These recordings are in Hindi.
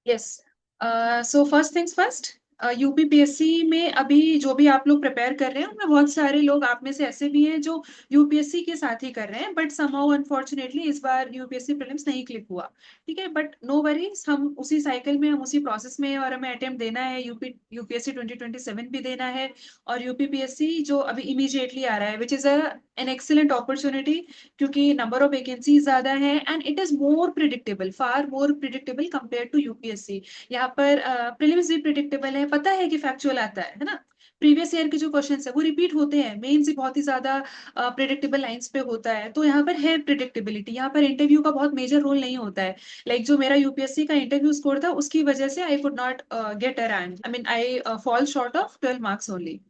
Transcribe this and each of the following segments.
यस। सो फर्स्ट थिंग्स फर्स्ट, यूपीपीएससी में अभी जो भी आप लोग प्रिपेयर कर रहे हैं उनमें बहुत सारे लोग आप में से ऐसे भी हैं जो यूपीएससी के साथ ही कर रहे हैं, बट समहाउ अनफॉर्चुनेटली इस बार यूपीएससी प्रीलिम्स नहीं क्लिक हुआ। ठीक है, बट नो वरीज, हम उसी साइकिल में, हम उसी प्रोसेस में हैं और हमें अटेम्प्ट देना है। यूपीएससी 2027 भी देना है, और यूपीपीएससी जो अभी इमीडिएटली आ रहा है, which is an excellent opportunity, क्योंकि नंबर ऑफ वैकेंसीज ज्यादा है and it is more predictable, far more predictable compare to UPSC. यहाँ पर प्रीलिम्स भी प्रिडिक्टेबल है, पता है कि फैक्चुअल आता है ना। प्रीवियस ईयर के जो क्वेश्चंस है वो रिपीट होते हैं, मेंस भी बहुत ही ज्यादा प्रिडिक्टेबल लाइंस पे होता है, तो यहाँ पर है प्रिडिक्टेबिलिटी। यहाँ पर इंटरव्यू का बहुत मेजर रोल नहीं होता है। लाइक जो मेरा यूपीएससी का इंटरव्यू स्कोर था उसकी वजह से I could not get a rank, I mean I fall short of 12 marks only.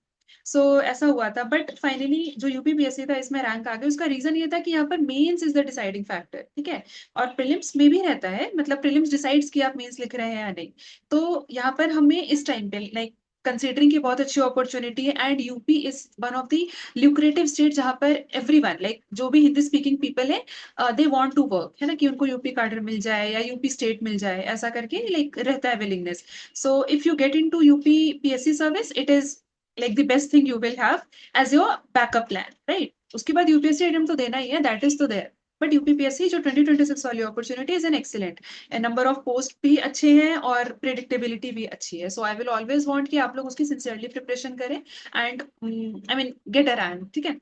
So ऐसा हुआ था, बट फाइनली जो यूपीपीएससी था इसमें रैंक आ गया। उसका रीजन ये था कि यहाँ पर mains is the deciding factor, ठीक है। और प्रीलिम्स में भी रहता है, मतलब प्रीलिम्स डिसाइड्स कि आप मेंस लिख रहे हैं या नहीं। तो यहाँ पर हमें इस टाइम पे, लाइक कंसिडरिंग की बहुत अच्छी अपॉर्चुनिटी है, and UP is one of the lucrative state जहाँ पर एवरीवन, लाइक जो भी हिंदी स्पीकिंग पीपल है, दे वांट टू वर्क, है ना, कि उनको यूपी कार्डर मिल जाए या यूपी स्टेट मिल जाए, ऐसा करके लाइक रहता है willingness. So if you get in to UP PSC service, इट इज like the best thing you will have as your backup plan, right? उसके बाद यूपीएससी एग्जाम तो देना ही है, दैट इज तो देयर। बट यूपीपीएससी जो 2026 वाली opportunity is an excellent, number of post भी अच्छे हैं और प्रिडिक्टेबिलिटी भी अच्छी है। So I will always want कि आप लोग उसकी सिंसियरली प्रिपरेशन करें and I mean get a rank, ठीक है।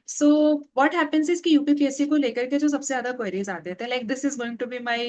सो व्हाट हैपेंस इज कि यूपीपीएससी को लेकर के जो सबसे ज्यादा क्वेरीज आते थे, like this is going to be my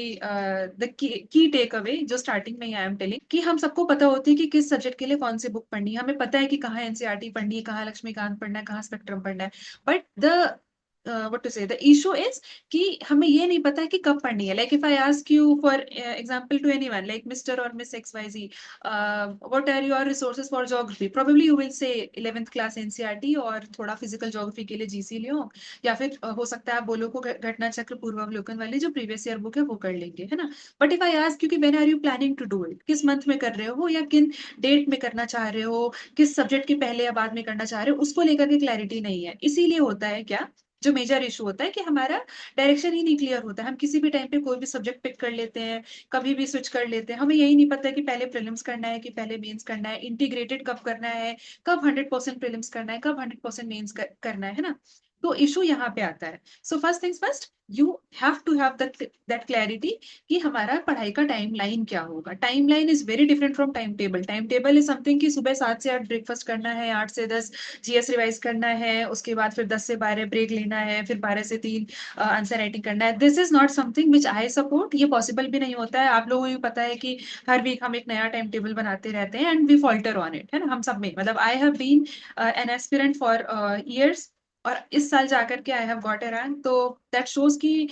the key take away, जो स्टार्टिंग में आई एम टेलिंग, कि हम सबको पता होती है कि किस सब्जेक्ट के लिए कौन सी बुक पढ़नी है, हमें पता है कि कहाँ एनसीईआरटी पढ़नी है, कहाँ लक्ष्मीकांत पढ़ना है, कहाँ स्पेक्ट्रम पढ़ना है। बट द व्हाट टू से द इशू इज कि हमें ये नहीं पता है कि कब पढ़नी है। Like if I ask you for example to anyone, like mister और miss X Y Z, what are your resources for geography, probably you will say 11th class NCERT और थोड़ा फिजिकल ज्योग्राफी के लिए जीसी लियो, या फिर हो सकता है आप बोलो को घटना चक्र पूर्वावलोकन वाली जो प्रीवियस ईयर बुक है वो कर लेंगे, है ना। But if I ask you कि when are you planning to do it, किस मंथ में कर रहे हो या किन डेट में करना चाह रहे हो, किस सब्जेक्ट के पहले या बाद में करना चाह रहे हो, उसको लेकर के क्लैरिटी नहीं है। इसीलिए होता है क्या, जो मेजर इशू होता है कि हमारा डायरेक्शन ही नहीं क्लियर होता है। हम किसी भी टाइम पे कोई भी सब्जेक्ट पिक कर लेते हैं, कभी भी स्विच कर लेते हैं, हमें यही नहीं पता है कि पहले प्रीलिम्स करना है कि पहले मेंस करना है, इंटीग्रेटेड कब करना है, कब 100% प्रीलिम्स करना है, कब 100% मेंस करना है ना। तो इशू यहाँ पे आता है। So first things first, you have to have that clarity कि हमारा पढ़ाई का टाइम लाइन क्या होगा। Time line is very different from time table. Time table is something कि सुबह 7 से 8 ब्रेकफास्ट करना है, 8 से 10 जीएस रिवाइज करना है, उसके बाद फिर 10 से 12 ब्रेक लेना है, फिर 12 से 3 आंसर राइटिंग करना है। This is not something which I support. ये पॉसिबल भी नहीं होता है। आप लोगों को भी पता है कि हर वीक हम एक नया टाइम टेबल बनाते रहते हैं and we falter on it, है ना, हम सब में। मतलब I have been an aspirant for years, और इस साल जाकर के I have got a rank, तो दैट शोज कि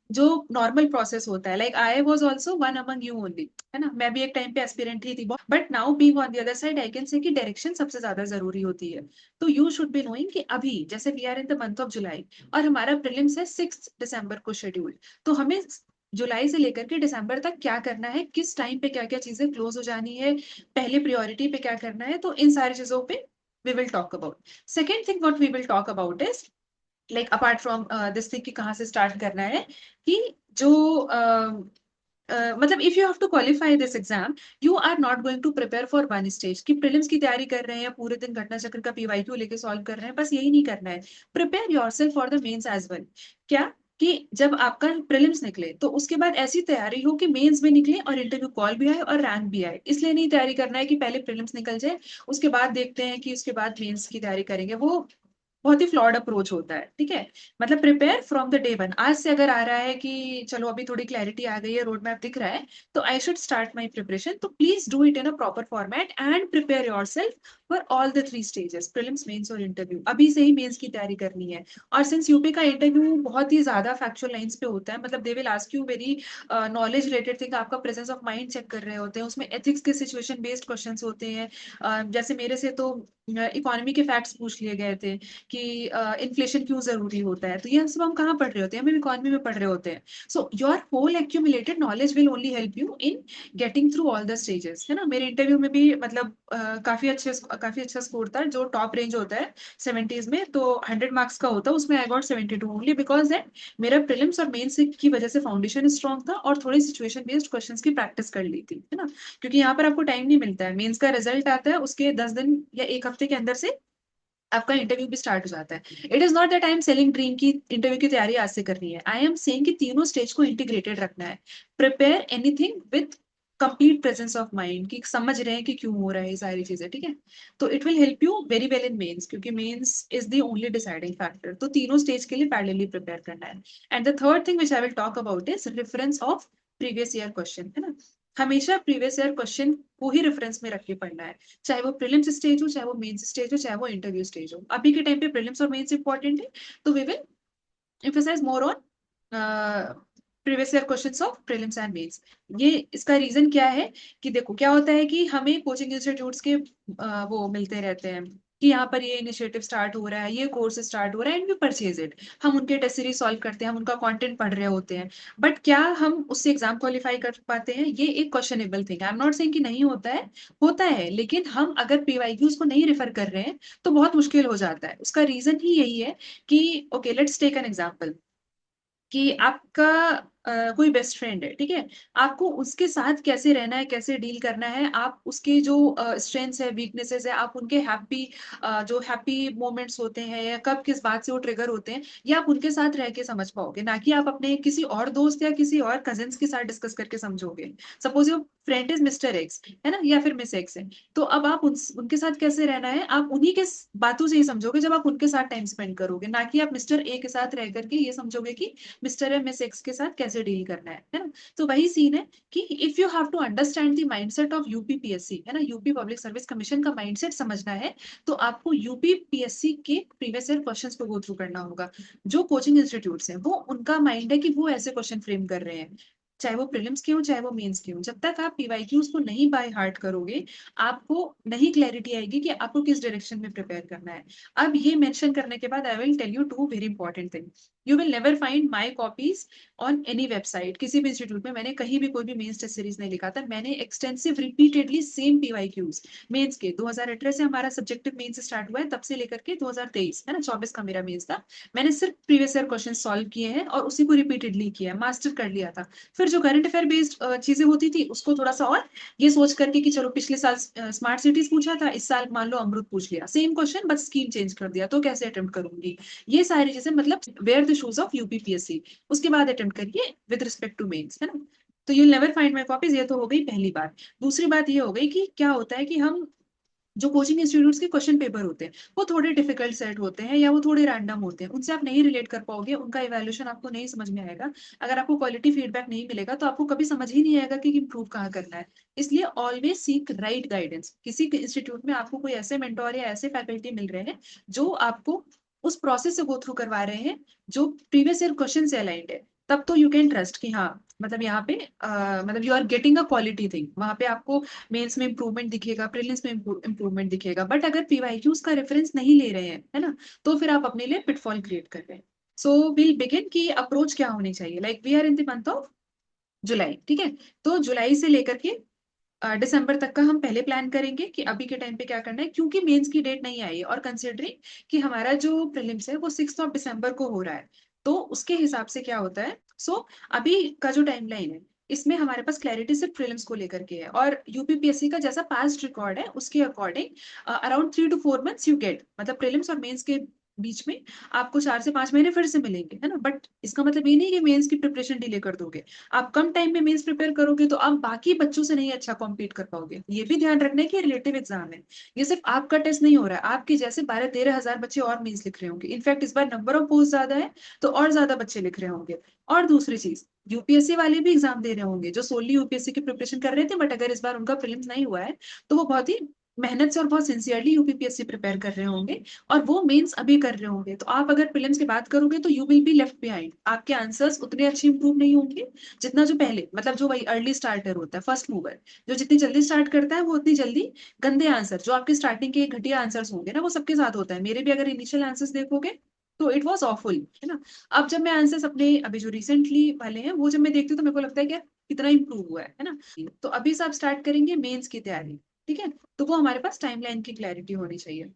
जो नॉर्मल प्रोसेस होता है, like I was also one among you only, है ना। मैं भी एक टाइम पे एस्पिरेंट ही थी, but now being on the other side I can say कि डायरेक्शन सबसे ज्यादा जरूरी होती है। तो यू शुड बी नोइंग कि अभी जैसे we are in the month of July और हमारा प्रीलिम्स है 6 दिसंबर को शेड्यूल, तो हमें जुलाई से लेकर के दिसंबर तक क्या करना है, किस टाइम पे क्या क्या चीजें क्लोज हो जानी है, पहले प्रायोरिटी पे क्या करना है, तो इन सारी चीजों पे we will talk about. Second thing what we will talk about is like apart from this thing कि कहाँ से start करना है, कि जो मतलब if you have to qualify this exam, you are not going to prepare for one stage की प्रीलिम्स की तैयारी कर रहे हैं, पूरे दिन घटना चक्र का पीवाईक्यू लेके सॉल्व कर रहे हैं, बस यही नहीं करना है। Prepare yourself for the mains as well. क्या, कि जब आपका प्रीलिम्स निकले तो उसके बाद ऐसी तैयारी हो कि मेंस भी निकले और इंटरव्यू कॉल भी आए और रैंक भी आए। इसलिए नहीं तैयारी करना है कि पहले प्रीलिम्स निकल जाए, उसके बाद देखते हैं कि उसके बाद मेंस की तैयारी करेंगे। वो बहुत ही फ्लॉड अप्रोच होता है, ठीक है। मतलब prepare from the day one. आज से अगर आ रहा है कि चलो अभी थोड़ी क्लैरिटी आ गई है, रोड मैप दिख रहा है, तो I should start my preparation. तो please do it in a proper format and prepare yourself for all the 3 stages, prelims, mains और इंटरव्यू। अभी से ही मेंस की तैयारी करनी है। और सिंस यूपी का इंटरव्यू बहुत ही ज्यादा फैक्चुअल लाइंस पे होता है, मतलब they will ask you very knowledge related thing, आपका प्रेजेंस ऑफ माइंड चेक कर रहे होते हैं, उसमें एथिक्स के सिचुएशन बेस्ड क्वेश्चंस होते हैं। जैसे मेरे से तो इकोनॉमी के फैक्ट्स पूछ लिए गए थे कि इन्फ्लेशन क्यों जरूरी होता है, तो ये सब हम कहाँ पढ़ रहे होते हैं, हम इकोनॉमी में पढ़ रहे होते हैं। So your whole accumulated knowledge will only help you in getting through all the stages, है ना। मेरे इंटरव्यू में भी मतलब काफी अच्छा स्कोर था, जो टॉप रेंज होता है 70s में, तो 100 मार्क्स का होता है, उसमें I got 72 only because that मेरा प्रीलिम्स और मेंस की वजह से फाउंडेशन स्ट्रॉन्ग था और थोड़ी सिचुएशन बेस्ड क्वेश्चंस की प्रैक्टिस कर ली थी, है ना। क्योंकि यहाँ पर आपको टाइम नहीं मिलता है, मेंस का रिजल्ट आता है उसके 10 दिन या एक हफ्ते के अंदर से आपका इंटरव्यू भी स्टार्ट हो जाता है। It is not that I am selling dream की इंटरव्यू की तैयारी आज से करनी है, आई एम सेइंग कि तीनों स्टेज को इंटीग्रेटेड रखना है। Prepare anything with complete presence of mind, कि समझ रहे हैं कि क्यों हो रहा है ये सारी चीजें, ठीक है। तो it will help you very well in mains, क्योंकि mains is the only deciding factor. तो तीनों स्टेज के लिए पैरेलली प्रिपेयर करना है। And the third thing which I will talk about is reference of previous year question, है ना। हमेशा प्रीवियस ईयर क्वेश्चन को ही रेफरेंस में रख के पढ़ना है, चाहे वो प्रीलिम्स स्टेज हो, चाहे वो मेंस स्टेज हो, चाहे वो इंटरव्यू स्टेज हो। अभी के टाइम पे प्रीलिम्स और मेंस इंपॉर्टेंट है, तो we will emphasize more on previous year questions of prelims and mains. ये इसका रीजन क्या है कि देखो क्या होता है कि हमें कोचिंग इंस्टीट्यूट्स के वो मिलते रहते हैं कि यहाँ पर ये इनिशिएटिव स्टार्ट हो रहा है, ये कोर्स स्टार्ट हो रहा है, एंड वी परचेज इट। हम उनके टेस्ट सीरीज सॉल्व करते हैं, हम उनका कंटेंट पढ़ रहे होते हैं, बट क्या हम उससे एग्जाम क्वालिफाई कर पाते हैं, ये एक questionable thing. I am not saying कि नहीं होता है, होता है, लेकिन हम अगर पीवाईक्यूज को नहीं रेफर कर रहे हैं तो बहुत मुश्किल हो जाता है। उसका रीजन ही यही है कि okay let's take an example, कि आपका कोई बेस्ट फ्रेंड है, ठीक है। आपको उसके साथ कैसे रहना है, कैसे डील करना है, आप उसके जो स्ट्रेंथ्स है, वीकनेसेस है, आप उनके जो हैप्पी मोमेंट्स होते हैं या कब किस बात से वो ट्रिगर होते हैं, ये आप उनके साथ रह के समझ पाओगे, ना कि आप अपने किसी और दोस्त या किसी और कजिन्स के साथ डिस्कस करके समझोगे। Suppose your friend is mister x, है ना, या फिर मिस एक्स है, तो अब आप उनके साथ कैसे रहना है, आप उन्हीं के बातों से ही समझोगे जब आप उनके साथ टाइम स्पेंड करोगे, ना कि आप मिस्टर ए के साथ रह करके ये समझोगे कि मिस्टर एम एस एक्स के साथ कैसे डील करना है ना। तो वही सीन है कि if you have to understand the mindset of UPPSC, है ना, यूपी पब्लिक सर्विस कमीशन का माइंडसेट समझना है, तो आपको यूपीपीएससी के प्रीवियस ईयर क्वेश्चंस को गो थ्रू करना होगा। जो कोचिंग इंस्टीट्यूट्स हैं वो उनका माइंड है कि वो ऐसे क्वेश्चन फ्रेम कर रहे हैं, चाहे वो प्रीलिम्स के हो चाहे वो मेंस के हो। जब तक आप पीवाईक्यूज को नहीं बाय हार्ट करोगे, आपको नहीं क्लैरिटी आएगी कि आपको किस डायरेक्शन में प्रिपेयर करना है। अब ये मेंशन करने के बाद I will tell you two very important thing. You will never find my copies on any website, किसी भी इंस्टीट्यूट में मैंने कहीं भी कोई भी मेंस टेस्ट सीरीज नहीं लिखा था। मैंने extensive repeatedly same PYQs mains के 2018 से हमारा सब्जेक्टिव मेंस स्टार्ट हुआ है, तब से लेकर के 2023, है ना, 24 का मेरा मेंस था। मैंने सिर्फ प्रीवियस ईयर क्वेश्चन सॉल्व किए हैं और उसी को रिपीटेडली किया है, मास्टर कर लिया था। फिर जो करंट अफेयर बेस्ड चीजें होती थी उसको थोड़ा सा और ये सोच करके कि चलो पिछले साल स्मार्ट सिटीज पूछा था, इस साल मान लो अमृत पूछ लिया, सेम क्वेश्चन बस स्कीम चेंज कर दिया, तो कैसे अटेम्प्ट करूंगी। ये सारी चीजें मतलब where the shoes of UPPSC, उसके बाद अटेम्प्ट करिए विद रिस्पेक्ट टू मेंस, है ना। तो you never find my copies, ये तो हो गई पहली बात। दूसरी बात ये हो गई कि क्या होता है कि हम जो कोचिंग इंस्टीट्यूट्स के क्वेश्चन पेपर होते हैं वो थोड़े डिफिकल्ट सेट होते हैं या वो थोड़े रैंडम होते हैं, उनसे आप नहीं रिलेट कर पाओगे, उनका इवैल्यूएशन आपको नहीं समझ में आएगा। अगर आपको क्वालिटी फीडबैक नहीं मिलेगा तो आपको कभी समझ ही नहीं आएगा कि इम्प्रूव कहाँ करना है। इसलिए ऑलवेज सीक राइट गाइडेंस। किसी इंस्टीट्यूट में आपको कोई ऐसे मेंटोर या ऐसे फैकल्टी मिल रहे हैं जो आपको उस प्रोसेस से गो थ्रू करवा रहे हैं जो प्रीवियस ईयर क्वेश्चन से अलाइंड है, तब तो यू कैन ट्रस्ट कि हाँ मतलब यहाँ पे मतलब you are getting a quality thing. वहां पे आपको मेंस में इंप्रूवमेंट दिखेगा, प्रीलिम्स में इंप्रूवमेंट दिखेगा, बट अगर पीवाईक्यूज का रेफरेंस नहीं ले रहे हैं, है ना, तो फिर आप अपने लिए पिटफॉल क्रिएट कर रहे हैं। सो विल बिगिन की अप्रोच क्या होनी चाहिए, like we are in the month of July, ठीक है। तो जुलाई से लेकर के दिसंबर तक का हम पहले प्लान करेंगे कि अभी के टाइम पे क्या करना है, क्योंकि मेंस की डेट नहीं आई है और कंसिडरिंग कि हमारा जो प्रीलिम्स है वो 6 दिसंबर को हो रहा है, तो उसके हिसाब से क्या होता है। सो अभी का जो टाइमलाइन है इसमें हमारे पास क्लैरिटी सिर्फ प्रीलिम्स को लेकर के है, और यूपीपीएससी का जैसा पास्ट रिकॉर्ड है उसके according around 3 to 4 months you get, मतलब प्रीलिम्स और मेंस के बीच में आपको 4 से 5 महीने फिर से मिलेंगे, है ना। बट इसका मतलब ये नहीं कि मेंस की प्रिपरेशन डिले कर दोगे। आप कम टाइम में मेंस प्रिपेयर करोगे तो आप बाकी बच्चों से नहीं अच्छा कॉम्पीट कर पाओगे। ये भी ध्यान रखना है कि रिलेटिव एग्जाम है, ये सिर्फ आपका टेस्ट नहीं हो रहा है, आपके जैसे 12-13 हजार बच्चे और मेंस लिख रहे होंगे। इनफैक्ट इस बार नंबर ऑफ पोस्ट ज्यादा है तो और ज्यादा बच्चे लिख रहे होंगे। और दूसरी चीज, यूपीएससी वाले भी एग्जाम दे रहे होंगे जो सोनली यूपीएससी की प्रिपरेशन कर रहे थे, बट अगर इस बार उनका प्रीलिम्स नहीं हुआ है तो वो बहुत ही मेहनत से और बहुत सिंसियरली यूपीपीएससी प्रिपेयर कर रहे होंगे और वो मेंस अभी कर रहे होंगे, तो आप अगर प्रीलिम्स की बात करोगे तो you will be left behind. आपके आंसर्स उतने अच्छे इंप्रूव नहीं होंगे जितना जो पहले, मतलब जो वही अर्ली स्टार्टर होता है, फर्स्ट मूवर, जो जितनी जल्दी स्टार्ट करता है वो उतनी जल्दी गंदे आंसर, जो आपके स्टार्टिंग के घटिया आंसर्स होंगे ना, वो सबके साथ होता है। मेरे भी अगर इनिशियल आंसर्स देखोगे तो इट वॉज ऑफुल, है ना। अब जब मैं आंसर्स अपने अभी जो रिसेंटली वाले हैं वो जब मैं देखती हूँ तो मेरे को लगता है कि यार कितना इंप्रूव हुआ है ना। तो अभी से आप स्टार्ट करेंगे मेंस की तैयारी, ठीक है। तो वो हमारे पास टाइमलाइन की क्लैरिटी होनी चाहिए।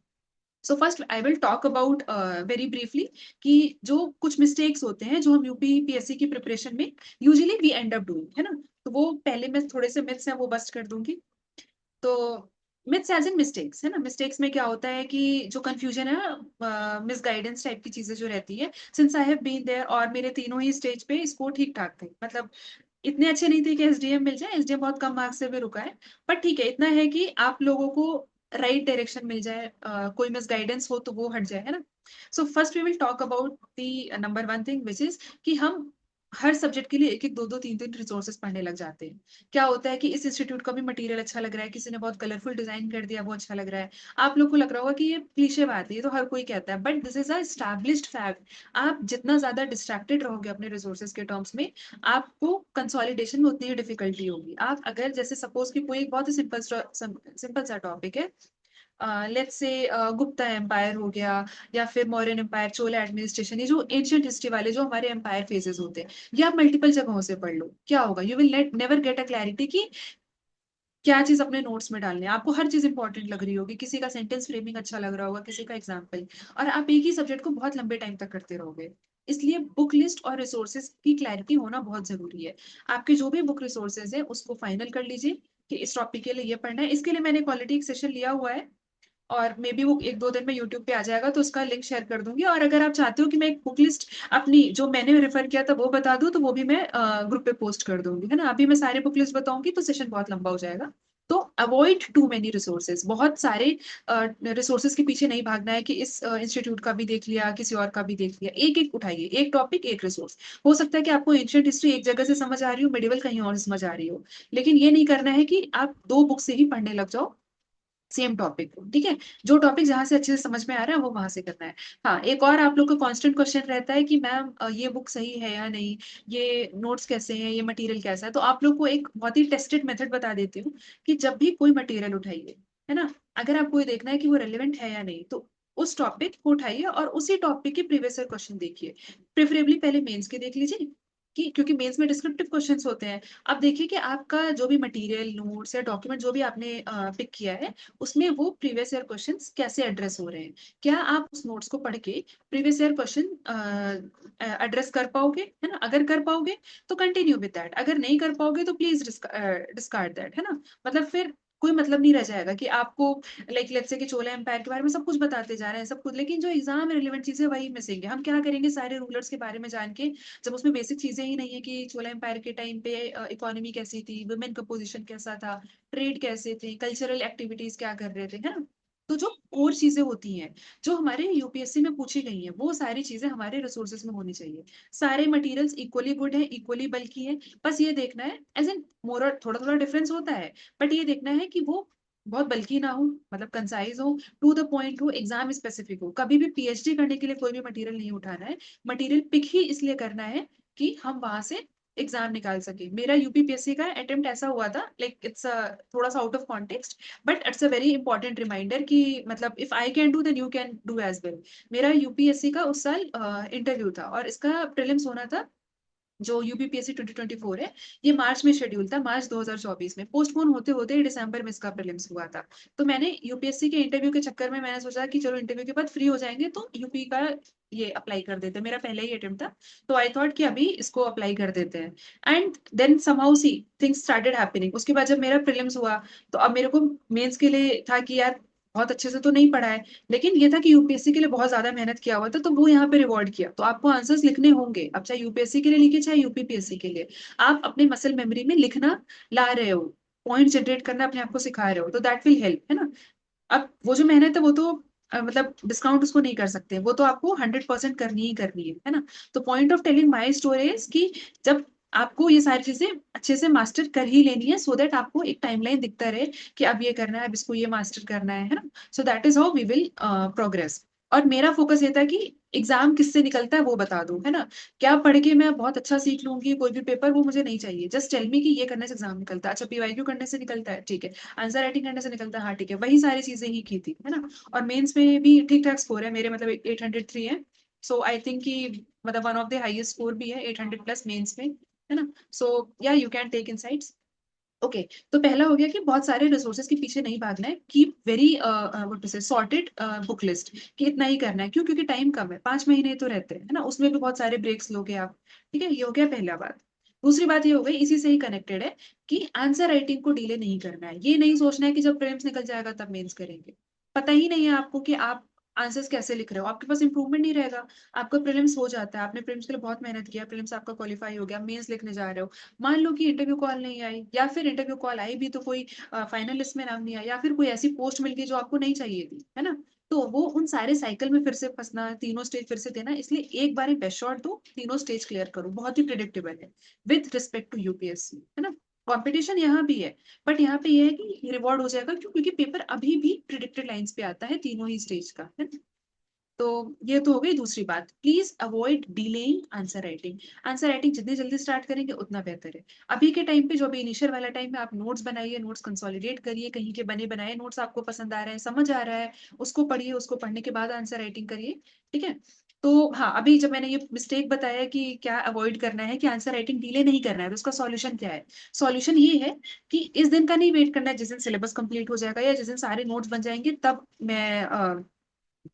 So first I will talk about very briefly कि जो कुछ मिस्टेक्स होते हैं जो हम यूपीपीएससी की प्रिपरेशन में usually we end up doing, है ना। तो वो पहले मैं थोड़े से मिथ्स हैं वो बस्ट कर दूंगी। तो मिथ्स एज इन मिस्टेक्स, है ना। मिस्टेक्स में क्या होता है कि जो कंफ्यूजन है, मिस गाइडेंस टाइप की चीजें जो रहती है, since I have been there, और मेरे तीनों ही स्टेज पे स्कोर ठीक ठाक थे, मतलब इतने अच्छे नहीं थे कि एसडीएम मिल जाए, एसडीएम बहुत कम मार्क्स से भी रुका है। पर ठीक है, इतना है कि आप लोगों को राइट डायरेक्शन मिल जाए, कोई मिस गाइडेंस हो तो वो हट जाए, है ना। So first we will talk about the number one thing which is कि हम हर सब्जेक्ट के लिए एक एक दो दो तीन तीन रिसोर्सेज पढ़ने लग जाते हैं। क्या होता है कि इस इंस्टीट्यूट का भी मटेरियल अच्छा लग रहा है, किसी ने बहुत कलरफुल डिजाइन कर दिया वो अच्छा लग रहा है। आप लोग को लग रहा होगा कि ये क्लीशे बात है, ये तो हर कोई कहता है, but this is a established fact. आप जितना ज्यादा डिस्ट्रैक्टेड रहोगे अपने रिसोर्सेज के टर्म्स में, आपको कंसोलिडेशन में उतनी ही डिफिकल्टी होगी। आप अगर जैसे सपोज कि कोई एक बहुत ही सिंपल सा टॉपिक है, लेट्स से गुप्ता एम्पायर हो गया, या फिर मौर्यन एम्पायर, चोला एडमिनिस्ट्रेशन, ये जो एंशियंट हिस्ट्री वाले जो हमारे एम्पायर फेजेस होते हैं, ये आप मल्टीपल जगहों से पढ़ लो, क्या होगा, you will never get a clarity कि क्या चीज अपने नोट्स में डालनी है। आपको हर चीज इंपॉर्टेंट लग रही होगी, किसी का सेंटेंस फ्रेमिंग अच्छा लग रहा होगा, किसी का एग्जाम्पल, और आप एक ही सब्जेक्ट को बहुत लंबे टाइम तक करते रहोगे। इसलिए बुक लिस्ट और रिसोर्सेज की क्लैरिटी होना बहुत जरूरी है। आपके जो भी बुक रिसोर्सेज है उसको फाइनल कर लीजिए कि इस टॉपिक के लिए ये पढ़ना है। इसके लिए मैंने क्वालिटी एक सेशन लिया हुआ है, और मे बी वो एक दो दिन में यूट्यूब पे आ जाएगा, तो उसका लिंक शेयर कर दूंगी। और अगर आप चाहते हो कि मैं एक बुक लिस्ट अपनी जो मैंने रेफर किया था वो बता दूं, तो वो भी मैं ग्रुप पे पोस्ट कर दूंगी, है ना। अभी मैं सारे बुक लिस्ट बताऊंगी तो सेशन बहुत लंबा हो जाएगा। तो अवॉइड टू मेनी रिसोर्सेज, बहुत सारे रिसोर्सेज के पीछे नहीं भागना है कि इस इंस्टीट्यूट का भी देख लिया, किसी और का भी देख लिया। एक एक उठाइए, एक टॉपिक एक रिसोर्स। हो सकता है कि आपको एंशियंट हिस्ट्री एक जगह से समझ आ रही हो, मिडिवल कहीं और समझ आ रही हो, लेकिन ये नहीं करना है कि आप दो बुक से ही पढ़ने लग जाओ सेम टॉपिक को, ठीक है। जो टॉपिक जहां से अच्छे से समझ में आ रहा है वो वहां से करना है। हाँ, एक और आप लोग का कांस्टेंट क्वेश्चन रहता है कि मैम ये बुक सही है या नहीं, ये नोट्स कैसे हैं, ये मटेरियल कैसा है। तो आप लोग को एक बहुत ही टेस्टेड मेथड बता देती हूँ कि जब भी कोई मटेरियल उठाइए, है ना, अगर आपको ये देखना है कि वो रेलिवेंट है या नहीं, तो उस टॉपिक को उठाइए और उसी टॉपिक के प्रीवियस ईयर क्वेश्चन देखिए। प्रेफरेबली पहले मेंस के देख लीजिए, कि क्योंकि मेंस में डिस्क्रिप्टिव क्वेश्चंस होते हैं। अब देखिए कि आपका जो भी मटेरियल, नोट्स या डॉक्यूमेंट जो भी आपने पिक किया है, उसमें वो प्रीवियस ईयर क्वेश्चंस कैसे एड्रेस हो रहे हैं। क्या आप उस नोट्स को पढ़ के प्रीवियस ईयर क्वेश्चन एड्रेस कर पाओगे, है ना। अगर कर पाओगे तो कंटिन्यू विद दैट, अगर नहीं कर पाओगे तो प्लीज डिस्कार्ड दैट, है ना। मतलब फिर कोई मतलब नहीं रह जाएगा कि आपको लाइक लेट्स से कि चोला एम्पायर के बारे में सब कुछ बताते जा रहे हैं सब कुछ, लेकिन जो एग्जाम में रिलेवेंट चीजें वही मिसिंग है। हम क्या करेंगे सारे रूलर्स के बारे में जान के, जब उसमें बेसिक चीजें ही नहीं है कि चोला एम्पायर के टाइम पे इकोनॉमी कैसी थी, वुमेन का पोजीशन कैसा था, ट्रेड कैसे थे, कल्चरल एक्टिविटीज क्या कर रहे थे, है ना। तो जो कोर चीजें होती हैं जो हमारे यूपीएससी में पूछी गई हैं, वो सारी चीजें हमारे रिसोर्सेज में होनी चाहिए। सारे मटेरियल्स इक्वली गुड है, इक्वली बल्कि है। बस ये देखना है एज एन मोर, थोड़ा थोड़ा डिफरेंस होता है, बट ये देखना है कि वो बहुत बल्कि ना हो, मतलब कंसाइज हो, टू द पॉइंट हो, एग्जाम स्पेसिफिक हो। कभी भी पीएचडी करने के लिए कोई भी मटेरियल नहीं उठाना है। मटेरियल पिक ही इसलिए करना है कि हम वहां से एग्जाम निकाल सके। मेरा यूपीपीएससी का अटेम्प्ट ऐसा हुआ था, लाइक इट्स थोड़ा सा out of context, but it's a very important reminder कि मतलब if I can do then you can do as well. मेरा यूपीएससी का उस साल इंटरव्यू था और इसका प्रीलिम्स होना था, जो यूपीपीएससी 2024 है, ये मार्च में शेड्यूल था, मार्च 2024 में। पोस्टपोन होते होते दिसंबर में इसका प्रीलिम्स हुआ था। तो मैंने यूपीएससी के इंटरव्यू के चक्कर में मैंने सोचा कि चलो इंटरव्यू के बाद फ्री हो जाएंगे तो यूपी का ये अप्लाई कर देते हैं। मेरा पहला ही अटेम्प्ट था, तो आई थॉट कि अभी इसको अप्लाई कर देते हैं। एंड देन समहाउ सी थिंग्स स्टार्टेड हैपनिंग। उसके बाद जब मेरा प्रीलिम्स हुआ, तो अब मेरे को मेंस के लिए था कि यार बहुत अच्छे से तो नहीं पढ़ा है, लेकिन ये था कि यूपीएससी के लिए बहुत ज्यादा मेहनत किया हुआ था, तो वो यहाँ पे रिवॉर्ड किया। तो आपको आंसर्स लिखने होंगे, अब चाहे यूपीएससी के लिए लिखे चाहे यूपीपीएससी के लिए, आप अपने मसल मेमोरी में लिखना ला रहे हो, पॉइंट जनरेट करना अपने आप को सिखा रहे हो, तो दैट विल हेल्प, है ना। अब वो जो मेहनत है वो तो मतलब डिस्काउंट उसको नहीं कर सकते, वो तो आपको 100% करनी ही करनी है ना। तो point of telling my story is कि जब आपको ये सारी चीजें अच्छे से मास्टर कर ही लेनी है, सो दैट आपको एक टाइमलाइन दिखता रहे कि अब ये करना है, अब इसको ये मास्टर करना है ना। So that is how we will progress. और मेरा फोकस ये था कि एग्जाम किससे निकलता है वो बता दूं, है ना। क्या पढ़ के मैं बहुत अच्छा सीख लूंगी कोई भी पेपर, वो मुझे नहीं चाहिए। जस्ट टेल मी कि ये करने से एग्जाम निकलता है। अच्छा, पीवाईक्यू करने से निकलता है, ठीक है। आंसर राइटिंग करने से निकलता है, हाँ ठीक है। वही सारी चीजें ही की थी, है ना। और मेंस में भी ठीक ठाक स्कोर है मेरे, मतलब 803 है। सो आई थिंक कि मतलब one of the highest score भी है, 800 प्लस मेंस में, है ना। So yeah you can take insights. Okay. तो पहला हो गया कि बहुत सारे रिसोर्सेज के पीछे नहीं भागना है, कीप वेरी व्हाट टू से सॉर्टेड बुक लिस्ट, कि इतना ही करना है। क्यों? क्योंकि टाइम कम है, 5 महीने तो रहते हैं, है ना। उसमें भी बहुत सारे ब्रेक्स लोगे आप। ठीक है, ये हो गया पहला बात। दूसरी बात ये हो गई, इसी से ही कनेक्टेड है, कि आंसर राइटिंग को डिले नहीं करना है। ये नहीं सोचना है कि जब प्रीलिम्स निकल जाएगा तब मेंस करेंगे। पता ही नहीं है आपको कि आप आंसर्स कैसे लिख रहे हो, आपके पास इंप्रूवमेंट नहीं रहेगा। आपका प्रीलिम्स हो जाता है, आपने प्रीलिम्स के लिए बहुत मेहनत किया, प्रीलिम्स आपका क्वालिफाई हो गया, मेंस लिखने जा रहे हो। मान लो कि इंटरव्यू कॉल नहीं आई, या फिर इंटरव्यू कॉल आई भी तो कोई फाइनल लिस्ट में नाम नहीं आया, या फिर कोई ऐसी पोस्ट मिल गई जो आपको नहीं चाहिए थी, है ना। तो वो उन सारे साइकिल में फिर से फंसना, तीनों स्टेज फिर से देना, इसलिए एक बार बेस्ट शॉट दो, तीनों स्टेज क्लियर करो। बहुत ही प्रिडिक्टेबल है विथ रिस्पेक्ट टू यूपीएससी, है ना। कंपटीशन यहाँ भी है, बट यहाँ पे ये है कि रिवॉर्ड हो जाएगा। क्यों? क्योंकि पेपर अभी भी प्रिडिक्टेड लाइंस पे आता है तीनों ही स्टेज का, है ना। तो ये तो हो गई दूसरी बात। Please avoid delaying answer writing. Answer writing जितनी जल्दी स्टार्ट करेंगे उतना बेहतर है। अभी के टाइम पे, जो अभी इनिशियल वाला टाइम है, आप नोट्स बनाइए, नोट्स कंसोलिडेट करिए, कहीं के बने बनाए नोट्स आपको पसंद आ रहे हैं, समझ आ रहा है, उसको पढ़िए, उसको पढ़ने के बाद आंसर राइटिंग करिए। ठीक है। तो हाँ, अभी जब मैंने ये मिस्टेक बताया कि क्या अवॉइड करना है, कि आंसर राइटिंग डिले नहीं करना है, तो उसका सॉल्यूशन क्या है? सॉल्यूशन ये है कि इस दिन का नहीं वेट करना है जिस दिन सिलेबस कंप्लीट हो जाएगा, या जिस दिन सारे नोट्स बन जाएंगे तब मैं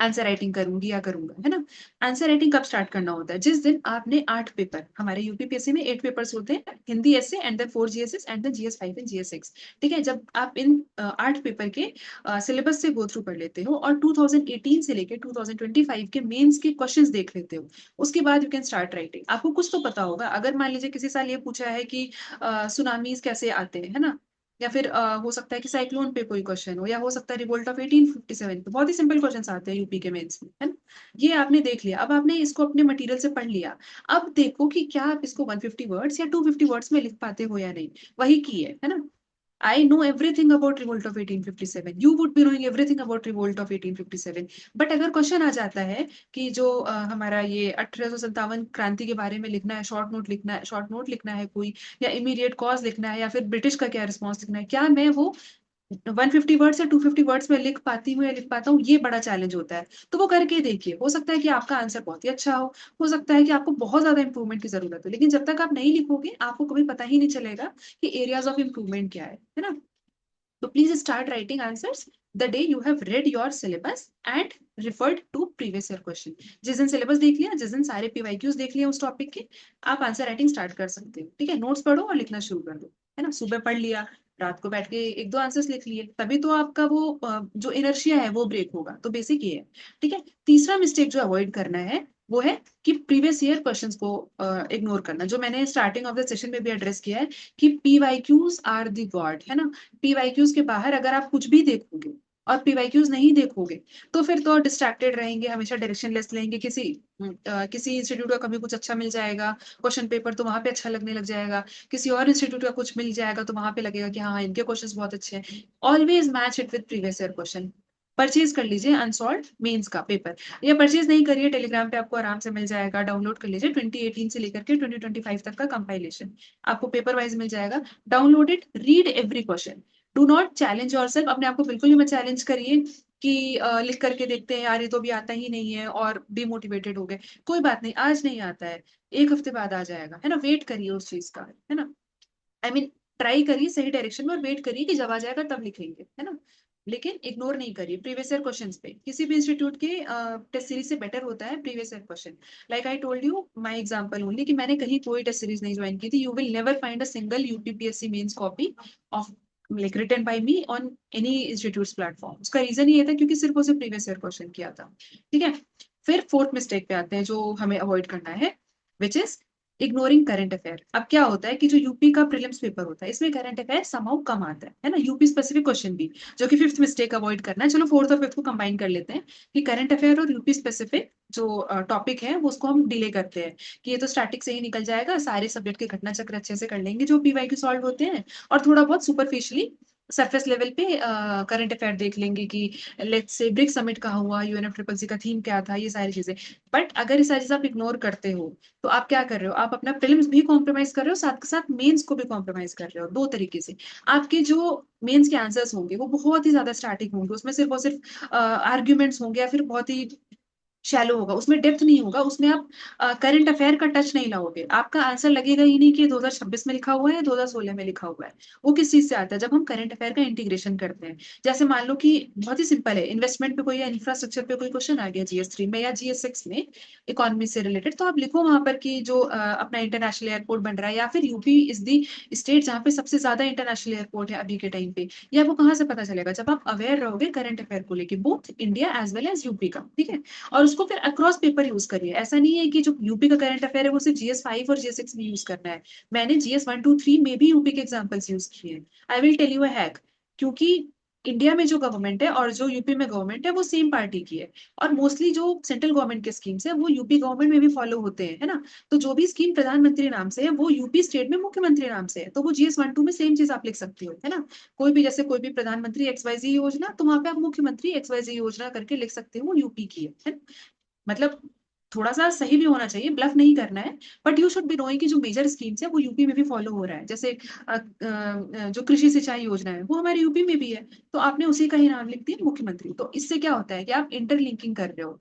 आंसर राइटिंग करूंगी या करूंगा, है ना। आंसर राइटिंग कब स्टार्ट करना होता है? जिस दिन आपने 8 पेपर, हमारे यूपीपीएससी में 8 पेपर्स होते हैं, Hindi essay and then 4 GSS and then GS 5 and GS 6। ठीक है, जब आप इन 8 पेपर के सिलेबस से गो थ्रू कर लेते हो, और 2018 से लेके 2025 के मेंस के क्वेश्चंस देख लेते हो, उसके बाद यू कैन स्टार्ट राइटिंग। आपको कुछ तो पता होगा। अगर मान लीजिए किसी साल ये पूछा है कि सुनामीज कैसे आते हैं, है ना, या फिर हो सकता है कि साइक्लोन पे कोई क्वेश्चन हो, या हो सकता है रिवोल्ट ऑफ 1857 पे, बहुत ही सिंपल क्वेश्चंस आते हैं यूपी के मेंस में, है ना। ये आपने देख लिया, अब आपने इसको अपने मटेरियल से पढ़ लिया। अब देखो कि क्या आप इसको 150 वर्ड्स या 250 वर्ड्स में लिख पाते हो या नहीं। वही की है ना। I know everything about revolt of 1857. You would be knowing everything about revolt of 1857. But अगर क्वेश्चन आ जाता है कि जो हमारा ये 1857 क्रांति के बारे में लिखना है, शॉर्ट नोट लिखना है, शॉर्ट नोट लिखना है कोई, या इमीडिएट कॉज लिखना है, या फिर ब्रिटिश का क्या रिस्पॉन्स लिखना है, क्या मैं वो 150 वर्ड्स या 250 वर्ड्स में लिख पाती हूँ या लिख पाता हूँ? ये बड़ा चैलेंज होता है। तो वो करके देखिए, हो सकता है कि आपका आंसर बहुत ही अच्छा हो सकता है कि आपको बहुत ज्यादा इंप्रूवमेंट की जरूरत हो, लेकिन जब तक आप नहीं लिखोगे आपको कभी पता ही नहीं चलेगा कि एरियाज ऑफ इम्प्रूवमेंट क्या है ना। तो please start writing answers the day you have read your syllabus and referred to previous year question. जिस दिन सिलेबस देख लिया, जिस दिन सारे पीवाईक्यूज देख लिया उस टॉपिक के, आप आंसर राइटिंग स्टार्ट कर सकते हो। ठीक है, नोट्स पढ़ो और लिखना शुरू कर दो, है ना। सुबह पढ़ लिया, रात को बैठ के एक दो आंसर्स लिख लिए, तभी तो आपका वो जो इनर्शिया है वो ब्रेक होगा। तो बेसिक ये है। ठीक है। तीसरा मिस्टेक जो अवॉइड करना है वो है कि प्रीवियस ईयर क्वेश्चंस को इग्नोर करना, जो मैंने स्टार्टिंग ऑफ द सेशन में भी एड्रेस किया है, कि पीवाईक्यूज आर द गॉड, है ना। पीवाईक्यूज के बाहर अगर आप कुछ भी देखोगे और पीवाईक्यूज नहीं देखोगे, तो फिर तो डिस्ट्रैक्टेड रहेंगे, हमेशा डायरेक्शन लेस लेंगे। किसी इंस्टीट्यूट का कभी कुछ अच्छा मिल जाएगा क्वेश्चन पेपर, तो वहां पे अच्छा लगने लग जाएगा। किसी और इंस्टीट्यूट का कुछ मिल जाएगा तो वहां पे लगेगा कि हाँ इनके क्वेश्चंस बहुत अच्छे हैं। Always match it with previous year question. Purchase कर लीजिए अनसॉल्व मेंस का पेपर, या परचेज नहीं करिए, टेलीग्राम पे आपको आराम से मिल जाएगा। डाउनलोड कर लीजिए 2018 से लेकर के 2025 तक का कंपाइलेशन, आपको पेपर वाइज मिल जाएगा। Download it, read every question. Do not challenge yourself, अपने आप को बिल्कुल भी मत चैलेंज करिए कि लिख करके देखते हैं यार, ये तो भी आता ही नहीं है, और डिमोटिवेटेड हो गए। कोई बात नहीं, आज नहीं आता है, एक हफ्ते बाद आ जाएगा, है ना। वेट करिए उस चीज का, है ना। आई मीन ट्राई करिए सही डायरेक्शन में, और वेट करिए कि जब आ जाएगा तब लिखेंगे, है ना। लेकिन इग्नोर नहीं करिए प्रीवियस ईयर क्वेश्चंस पे। किसी भी इंस्टीट्यूट के टेस्ट सीरीज से बेटर होता है previous year question. Like I told you my example only, कि मैंने कहीं कोई टेस्ट सीरीज नहीं ज्वाइन की थी। You will never find a single UPPSC mains copy of like written by me on any institutes platform. उसका रीजन ये था क्योंकि सिर्फ उसे प्रीवियस ईयर क्वेश्चन किया था। ठीक है। फिर फोर्थ मिस्टेक पे आते हैं जो हमें अवॉइड करना है, which is ignoring current affair. अब क्या होता है कि जो यूपी का प्रीलिम्स पेपर होता है इसमें करंट अफेयर समहाउ कम आता है ना, यूपी स्पेसिफिक क्वेश्चन भी, जो कि फिफ्थ मिस्टेक अवॉइड करना है। चलो फोर्थ और फिफ्थ को कंबाइन कर लेते हैं कि करंट अफेयर और यूपी स्पेसिफिक जो टॉपिक है वो उसको हम डिले करते हैं कि ये तो स्टैटिक से ही निकल जाएगा, सारे सब्जेक्ट के घटना चक्र अच्छे से कर लेंगे जो पीवाई सॉल्व होते हैं, और थोड़ा बहुत सुपरफिशियली सरफेस लेवल पे करंट अफेयर देख लेंगे कि लेट्स से ब्रिक्स समिट कहाँ हुआ, यूएनएफसीसीसी का थीम क्या था, ये सारी चीजें। बट अगर ये सारी चीजें आप इग्नोर करते हो तो आप क्या कर रहे हो, आप अपना प्रीलिम्स भी कॉम्प्रोमाइज कर रहे हो, साथ के साथ मेंस को भी कॉम्प्रोमाइज कर रहे हो। दो तरीके से आपके जो मेंस के आंसर्स होंगे वो बहुत ही ज्यादा स्टैटिक होंगे, उसमें सिर्फ और सिर्फ आर्ग्यूमेंट्स होंगे या फिर बहुत ही शैलो होगा, उसमें डेप्थ नहीं होगा, उसमें आप करंट अफेयर का टच नहीं लाओगे। आपका आंसर लगेगा ही नहीं कि 2026 में लिखा हुआ है 2016 में लिखा हुआ है। वो किस चीज से आता है, जब हम करंट अफेयर का इंटीग्रेशन करते हैं। जैसे मान लो कि बहुत ही सिंपल है, इन्वेस्टमेंट पे कोई या इंफ्रास्ट्रक्चर पे कोई क्वेश्चन आ गया जीएस 3 में या जीएस 6 में, इकोनॉमी से रिलेटेड, तो आप लिखो वहां पर कि जो अपना इंटरनेशनल एयरपोर्ट बन रहा है, या फिर यूपी इज दी स्टेट जहाँ पे सबसे ज्यादा इंटरनेशनल एयरपोर्ट है अभी के टाइम पे। या वो कहाँ से पता चलेगा, जब आप अवेयर रहोगे करंट अफेयर को लेके, both India as well as UP का, ठीक है। और उसको फिर अक्रॉस पेपर यूज करिए, ऐसा नहीं है कि जो यूपी का करंट अफेयर है वो सिर्फ जीएस 5 और जीएस 6 में यूज करना है। मैंने जीएस 1 2 3 में भी यूपी के एग्जाम्पल्स यूज किए हैं। I will tell you a hack, क्योंकि इंडिया में जो गवर्नमेंट है और जो यूपी में गवर्नमेंट है वो सेम पार्टी की है, और मोस्टली जो सेंट्रल गवर्नमेंट के स्कीम्स है वो यूपी गवर्नमेंट में भी फॉलो होते हैं, है ना। तो जो भी स्कीम प्रधानमंत्री नाम से है वो यूपी स्टेट में मुख्यमंत्री नाम से है, तो वो जीएस 1 2 में सेम चीज आप लिख सकती हो, है ना। कोई भी, जैसे कोई भी प्रधानमंत्री XYZ योजना, तो वहां पे आप मुख्यमंत्री XYZ योजना करके लिख सकते हो, यूपी की है ना? मतलब थोड़ा सा सही भी होना चाहिए, ब्लफ नहीं करना है। But you should be knowing कि जो मेजर स्कीम्स है वो यूपी में भी फॉलो हो रहा है। जैसे जो कृषि सिंचाई योजना है वो हमारे यूपी में भी है, तो आपने उसी का ही नाम लिख दिया मुख्यमंत्री। तो इससे क्या होता है कि आप इंटरलिंकिंग कर रहे हो।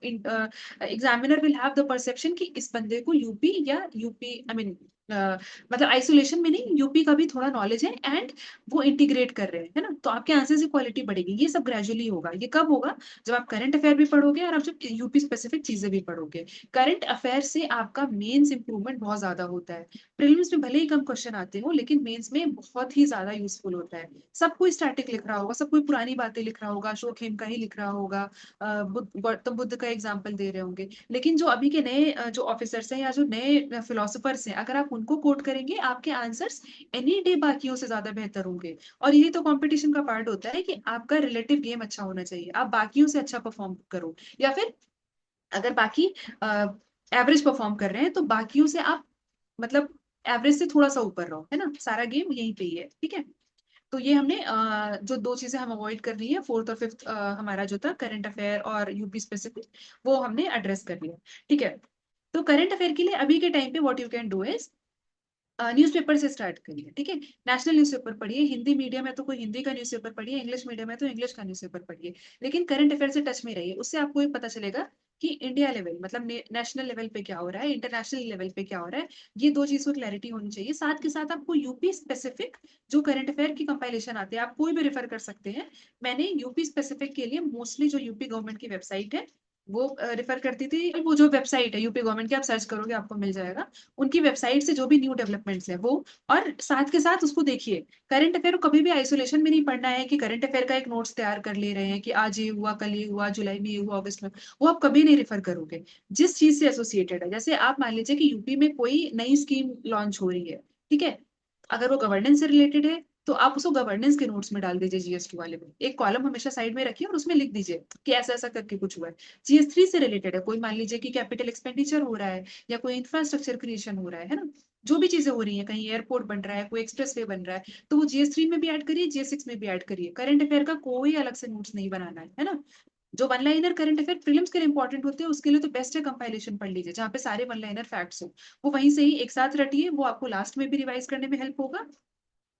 Examiner will have the perception कि इस बंदे को यूपी या यूपी आई मीन मतलब आइसोलेशन में नहीं, यूपी का भी थोड़ा नॉलेज है, एंड वो इंटीग्रेट कर रहे हैं, है ना। तो आपके आंसर की क्वालिटी बढ़ेगी। ये सब ग्रेजुअली होगा। ये कब होगा, जब आप करंट अफेयर भी पढ़ोगे और आप जब यूपी स्पेसिफिक चीजें भी पढ़ोगे। करंट अफेयर से आपका मेंस इंप्रूवमेंट बहुत ज्यादा होता है। प्रीलिम्स में भले ही कम क्वेश्चन आते हो, लेकिन मेंस में बहुत ही ज्यादा यूजफुल होता है। सब कोई स्टैटिक लिख रहा होगा, सब कोई पुरानी बातें लिख रहा होगा, अशोक हेम का ही लिख रहा होगा, गौतम बुद्ध का एग्जाम्पल दे रहे होंगे, लेकिन जो अभी के नए जो ऑफिसर्स हैं या जो नए फिलोसफर्स हैं, अगर आप उनको कोट करेंगे आपके आंसर्स एनी डे बाकियों से ज्यादा बेहतर होंगे। और यही तो कंपटीशन का पार्ट होता है कि आपका रिलेटिव गेम अच्छा होना चाहिए, आप बाकियों से अच्छा परफॉर्म करो, या फिर अगर बाकी एवरेज परफॉर्म कर रहे हैं तो बाकियों से आप मतलब एवरेज से थोड़ा सा ऊपर रहो, है ना। सारा गेम यहीं पे ही है, ठीक है। तो ये हमने जो दो चीजें हम अवॉइड कर रही है, फोर्थ और फिफ्थ हमारा जो था करंट अफेयर और यूपी स्पेसिफिक, वो हमने एड्रेस कर लिया, ठीक है। तो करंट अफेयर के लिए अभी के टाइम पे what you can do is newspaper से स्टार्ट करिए, ठीक है। नेशनल न्यूज़पेपर पढ़िए, हिंदी मीडियम है तो कोई हिंदी का न्यूज़पेपर पढ़िए, इंग्लिश मीडियम है तो इंग्लिश का न्यूज़पेपर पढ़िए, लेकिन करंट अफेयर से टच में रहिए। उससे आपको ये पता चलेगा कि इंडिया लेवल मतलब नेशनल लेवल पे क्या हो रहा है, इंटरनेशनल लेवल पे क्या हो रहा है। ये दो चीजों की क्लैरिटी होनी चाहिए। साथ के साथ आपको यूपी स्पेसिफिक जो करंट अफेयर की कंपाइलेशन आते हैं, आप कोई भी रेफर कर सकते हैं। मैंने यूपी स्पेसिफिक के लिए मोस्टली जो यूपी गवर्नमेंट की वेबसाइट है वो रेफर करती थी। वो जो वेबसाइट है यूपी गवर्नमेंट की, आप सर्च करोगे आपको मिल जाएगा। उनकी वेबसाइट से जो भी न्यू डेवलपमेंट्स है वो, और साथ के साथ उसको देखिए। करंट अफेयर को कभी भी आइसोलेशन में नहीं पढ़ना है कि करंट अफेयर का एक नोट्स तैयार कर ले रहे हैं कि आज ये हुआ, कल ये हुआ, जुलाई में ये हुआ, अगस्त में। वो आप कभी नहीं रेफर करोगे जिस चीज से एसोसिएटेड है। जैसे आप मान लीजिए कि यूपी में कोई नई स्कीम लॉन्च हो रही है, ठीक है। अगर वो गवर्नेंस से रिलेटेड है तो आप उसको गवर्नेंस के नोट्स में डाल दीजिए, जीएस 2 वाले में एक कॉलम हमेशा साइड में रखिए और उसमें लिख दीजिए कि ऐसा ऐसा करके कुछ हुआ है। जीएस 3 से रिलेटेड है, कोई मान लीजिए कि कैपिटल एक्सपेंडिचर हो रहा है या कोई इंफ्रास्ट्रक्चर क्रिएशन हो रहा है ना, जो भी चीजें हो रही है, कहीं एयरपोर्ट बन रहा है, कोई एक्सप्रेस वे बन रहा है, तो वो जीएस 3 में भी ऐड करिए, जीएस 6 में भी ऐड करिए। करंट अफेयर का कोई अलग से नोट्स नहीं बनाना है ना। जो one liner current affair prelims के लिए इंपॉर्टेंट होते हैं उसके लिए तो बेस्ट है कंपाइलेशन पढ़ लीजिए, जहाँ पे सारे वन लाइनर फैक्ट्स हो। वो वहीं से ही एक साथ रटिए, वो आपको लास्ट में भी रिवाइज करने में हेल्प होगा।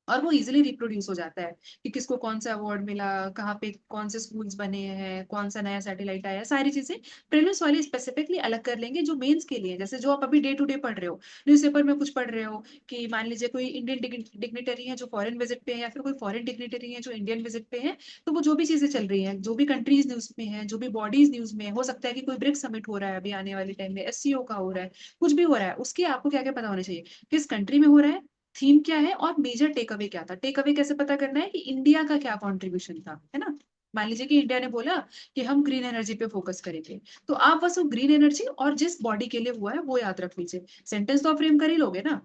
और वो इजीली रिप्रोड्यूस हो जाता है कि किसको कौन सा अवार्ड मिला, कहाँ पे कौन से स्कूल्स बने हैं, कौन सा नया सैटेलाइट आया, सारी चीजें प्रीलिम्स वाले स्पेसिफिकली अलग कर लेंगे। जो मेंस के लिए, जैसे जो आप अभी डे टू डे पढ़ रहे हो, न्यूज़पेपर में कुछ पढ़ रहे हो कि मान लीजिए कोई इंडियन डिग्निटरी है जो फॉरेन विजिट पे है, या फिर कोई फॉरेन डिग्निटरी है जो इंडियन विजिट पे है, तो वो जो भी चीजें चल रही हैं, जो भी कंट्रीज न्यूज में है, जो भी बॉडीज न्यूज में है, हो सकता है कि कोई ब्रिक्स समिट हो रहा है अभी आने वाले टाइम में, एससीओ का हो रहा है, कुछ भी हो रहा है, उसके आपको क्या क्या पता होना चाहिए, किस कंट्री में हो रहा है, थीम क्या है, और मेजर टेक अवे क्या था। टेक अवे कैसे पता करना है कि इंडिया का क्या कॉन्ट्रीब्यूशन था, है ना। मान लीजिए कि इंडिया ने बोला कि हम ग्रीन एनर्जी पे फोकस करेंगे, तो आप बस वो ग्रीन एनर्जी और जिस बॉडी के लिए हुआ है वो याद रख लीजिए। सेंटेंस तो आप फ्रेम कर ही लोगे ना।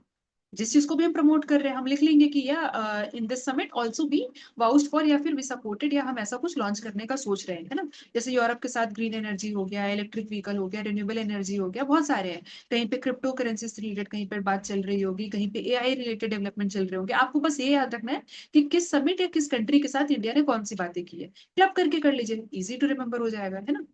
जिस चीज को भी हम प्रमोट कर रहे हैं, हम लिख लेंगे कि या in this summit also be vouched for, या फिर वी सपोर्टेड, या हम ऐसा कुछ लॉन्च करने का सोच रहे हैं, है ना। जैसे यूरोप के साथ ग्रीन एनर्जी हो गया, इलेक्ट्रिक व्हीकल हो गया, रिन्यूएबल एनर्जी हो गया, बहुत सारे हैं। कहीं पे क्रिप्टो करेंसी से रिलेटेड कहीं पर बात चल रही होगी, कहीं पे एआई रिलेटेड डेवलपमेंट चल रहे होंगे। आपको बस ये याद रखना है कि किस समिट या किस कंट्री के साथ इंडिया ने कौन सी बातें की है, क्लब करके कर लीजिए, इजी टू रिमेम्बर हो जाएगा, है ना।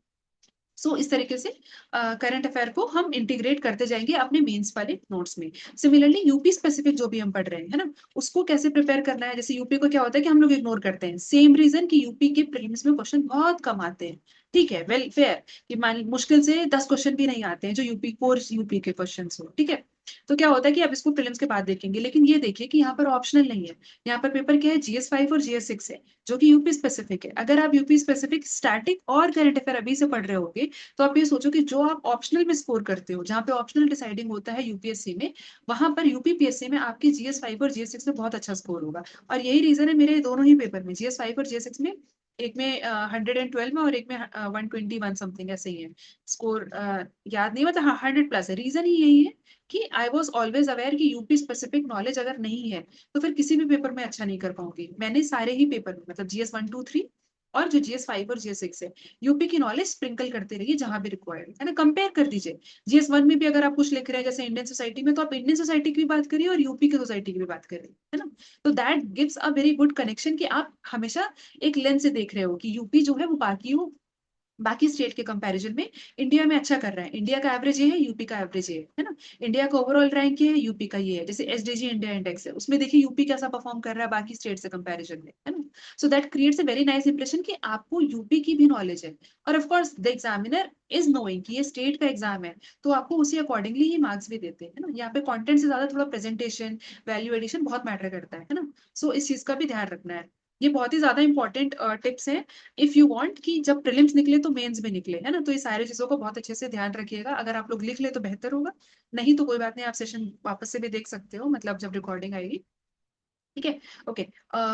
इस तरीके से करंट अफेयर को हम इंटीग्रेट करते जाएंगे अपने मेंस वाले नोट्स में। सिमिलरली यूपी स्पेसिफिक जो भी हम पढ़ रहे हैं, है ना, उसको कैसे प्रिपेयर करना है। जैसे यूपी को क्या होता है कि हम लोग इग्नोर करते हैं, सेम रीजन कि यूपी के प्रीलिम्स में क्वेश्चन बहुत कम आते हैं। ठीक है, वेल फेयर, कि मान मुश्किल से 10 क्वेश्चन भी नहीं आते हैं जो यूपी कोर यूपी के क्वेश्चन हो, ठीक है। तो क्या होता है कि अब इसको प्रीलिम्स के बाद देखेंगे, लेकिन ये देखिए कि यहाँ पर ऑप्शनल नहीं है। यहाँ पर पेपर क्या है, GS 5 और GS 6 है, जो कि यूपी स्पेसिफिक है। अगर आप यूपी स्पेसिफिक स्टैटिक और करंट अफेयर अभी से पढ़ रहे होगे, तो आप ये सोचो कि जो आप ऑप्शनल में स्कोर करते हो, जहाँ पे ऑप्शनल डिसाइडिंग होता है यूपीएससी में, वहां पर यूपीपीएससी में आपके GS 5 और GS 6 में बहुत अच्छा स्कोर होगा। और यही रीजन है मेरे दोनों ही पेपर में, GS 5 और GS 6 में, एक में 112 में और एक में 121 समथिंग ऐसे ही है स्कोर। याद नहीं, मतलब हाँ 100+ है। रीजन ही यही है कि आई वॉज ऑलवेज अवेयर कि यूपी स्पेसिफिक नॉलेज अगर नहीं है तो फिर किसी भी पेपर में अच्छा नहीं कर पाऊंगी। मैंने सारे ही पेपर में, मतलब GS 1 2 3 और जो GS 5 और GS 6 है, यूपी की नॉलेज स्प्रिंकल करते रहिए जहां भी रिक्वायर्ड है ना। कंपेयर कर दीजिए, GS 1 में भी अगर आप कुछ लिख रहे हैं जैसे इंडियन सोसाइटी में, तो आप इंडियन सोसाइटी की भी बात करिए और यूपी की सोसाइटी की भी बात करिए, है ना। तो that gives a very good connection कि आप हमेशा एक लेंस से देख रहे हो कि यूपी जो है वो बाकी स्टेट के कंपैरिजन में इंडिया में अच्छा कर रहा है। इंडिया का एवरेज ये है, यूपी का एवरेज ये है ना। इंडिया का ओवरऑल रैंक ये है, यूपी का ये है। जैसे SDG इंडिया इंडेक्स है, उसमें देखिए यूपी कैसा परफॉर्म कर रहा है बाकी स्टेट से कंपैरिजन में, है ना। So that creates a very nice impression कि आपको यूपी की भी नॉलेज है। और of course the examiner is knowing कि ये स्टेट का एग्जाम है, तो आपको उसी अकॉर्डिंगली ही मार्क्स भी देते हैं, है ना। यहाँ पे कंटेंट से ज्यादा थोड़ा प्रेजेंटेशन, वैल्यू एडिशन बहुत मैटर करता है ना। इस चीज का भी ध्यान रखना है। ये बहुत ही ज्यादा इंपॉर्टेंट टिप्स हैं इफ यू वांट कि जब प्रीलिम्स निकले तो मेंस भी निकले, है ना। तो ये सारी चीजों को बहुत अच्छे से ध्यान रखिएगा। अगर आप लोग लिख ले तो बेहतर होगा, नहीं तो कोई बात नहीं, आप सेशन वापस से भी देख सकते हो, मतलब जब रिकॉर्डिंग आएगी। ठीक है, ओके।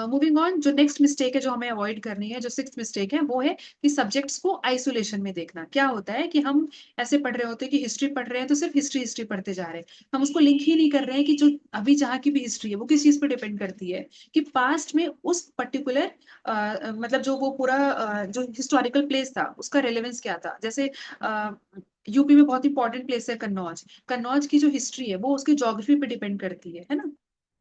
मूविंग ऑन, जो नेक्स्ट मिस्टेक है जो हमें अवॉइड करनी है, जो सिक्स्थ मिस्टेक है, वो है कि सब्जेक्ट्स को आइसोलेशन में देखना। क्या होता है कि हम ऐसे पढ़ रहे होते हैं कि हिस्ट्री पढ़ रहे हैं तो सिर्फ हिस्ट्री हिस्ट्री पढ़ते जा रहे हैं, हम उसको लिंक ही नहीं कर रहे हैं कि जो अभी जहाँ की भी हिस्ट्री है वो किस चीज पे डिपेंड करती है, कि पास्ट में उस पर्टिकुलर मतलब जो वो पूरा जो हिस्टोरिकल प्लेस था उसका रेलेवेंस क्या था। जैसे यूपी में बहुत इंपॉर्टेंट प्लेस है कन्नौज। कन्नौज की जो हिस्ट्री है वो उसकी ज्योग्राफी पे डिपेंड करती है ना।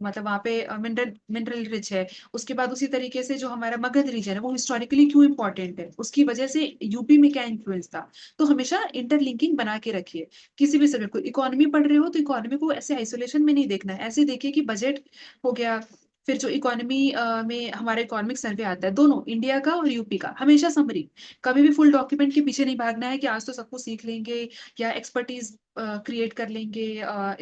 मतलब वहाँ पे मिनरल मिनरल रिच है। उसके बाद उसी तरीके से जो हमारा मगध रीजन है वो हिस्टोरिकली क्यों इंपॉर्टेंट है, उसकी वजह से यूपी में क्या इन्फ्लुएंस था। तो हमेशा इंटरलिंकिंग बना के रखिए किसी भी सब्जेक्ट को। इकोनॉमी पढ़ रहे हो तो इकोनॉमी को ऐसे आइसोलेशन में नहीं देखना है, ऐसे देखिए कि बजट हो गया, फिर जो इकोनॉमी में हमारा इकोनॉमिक सर्वे आता है दोनों इंडिया का और यूपी का, हमेशा समरी। कभी भी फुल डॉक्यूमेंट के पीछे नहीं भागना है कि आज तो सब कुछ सीख लेंगे या एक्सपर्टीज क्रिएट कर लेंगे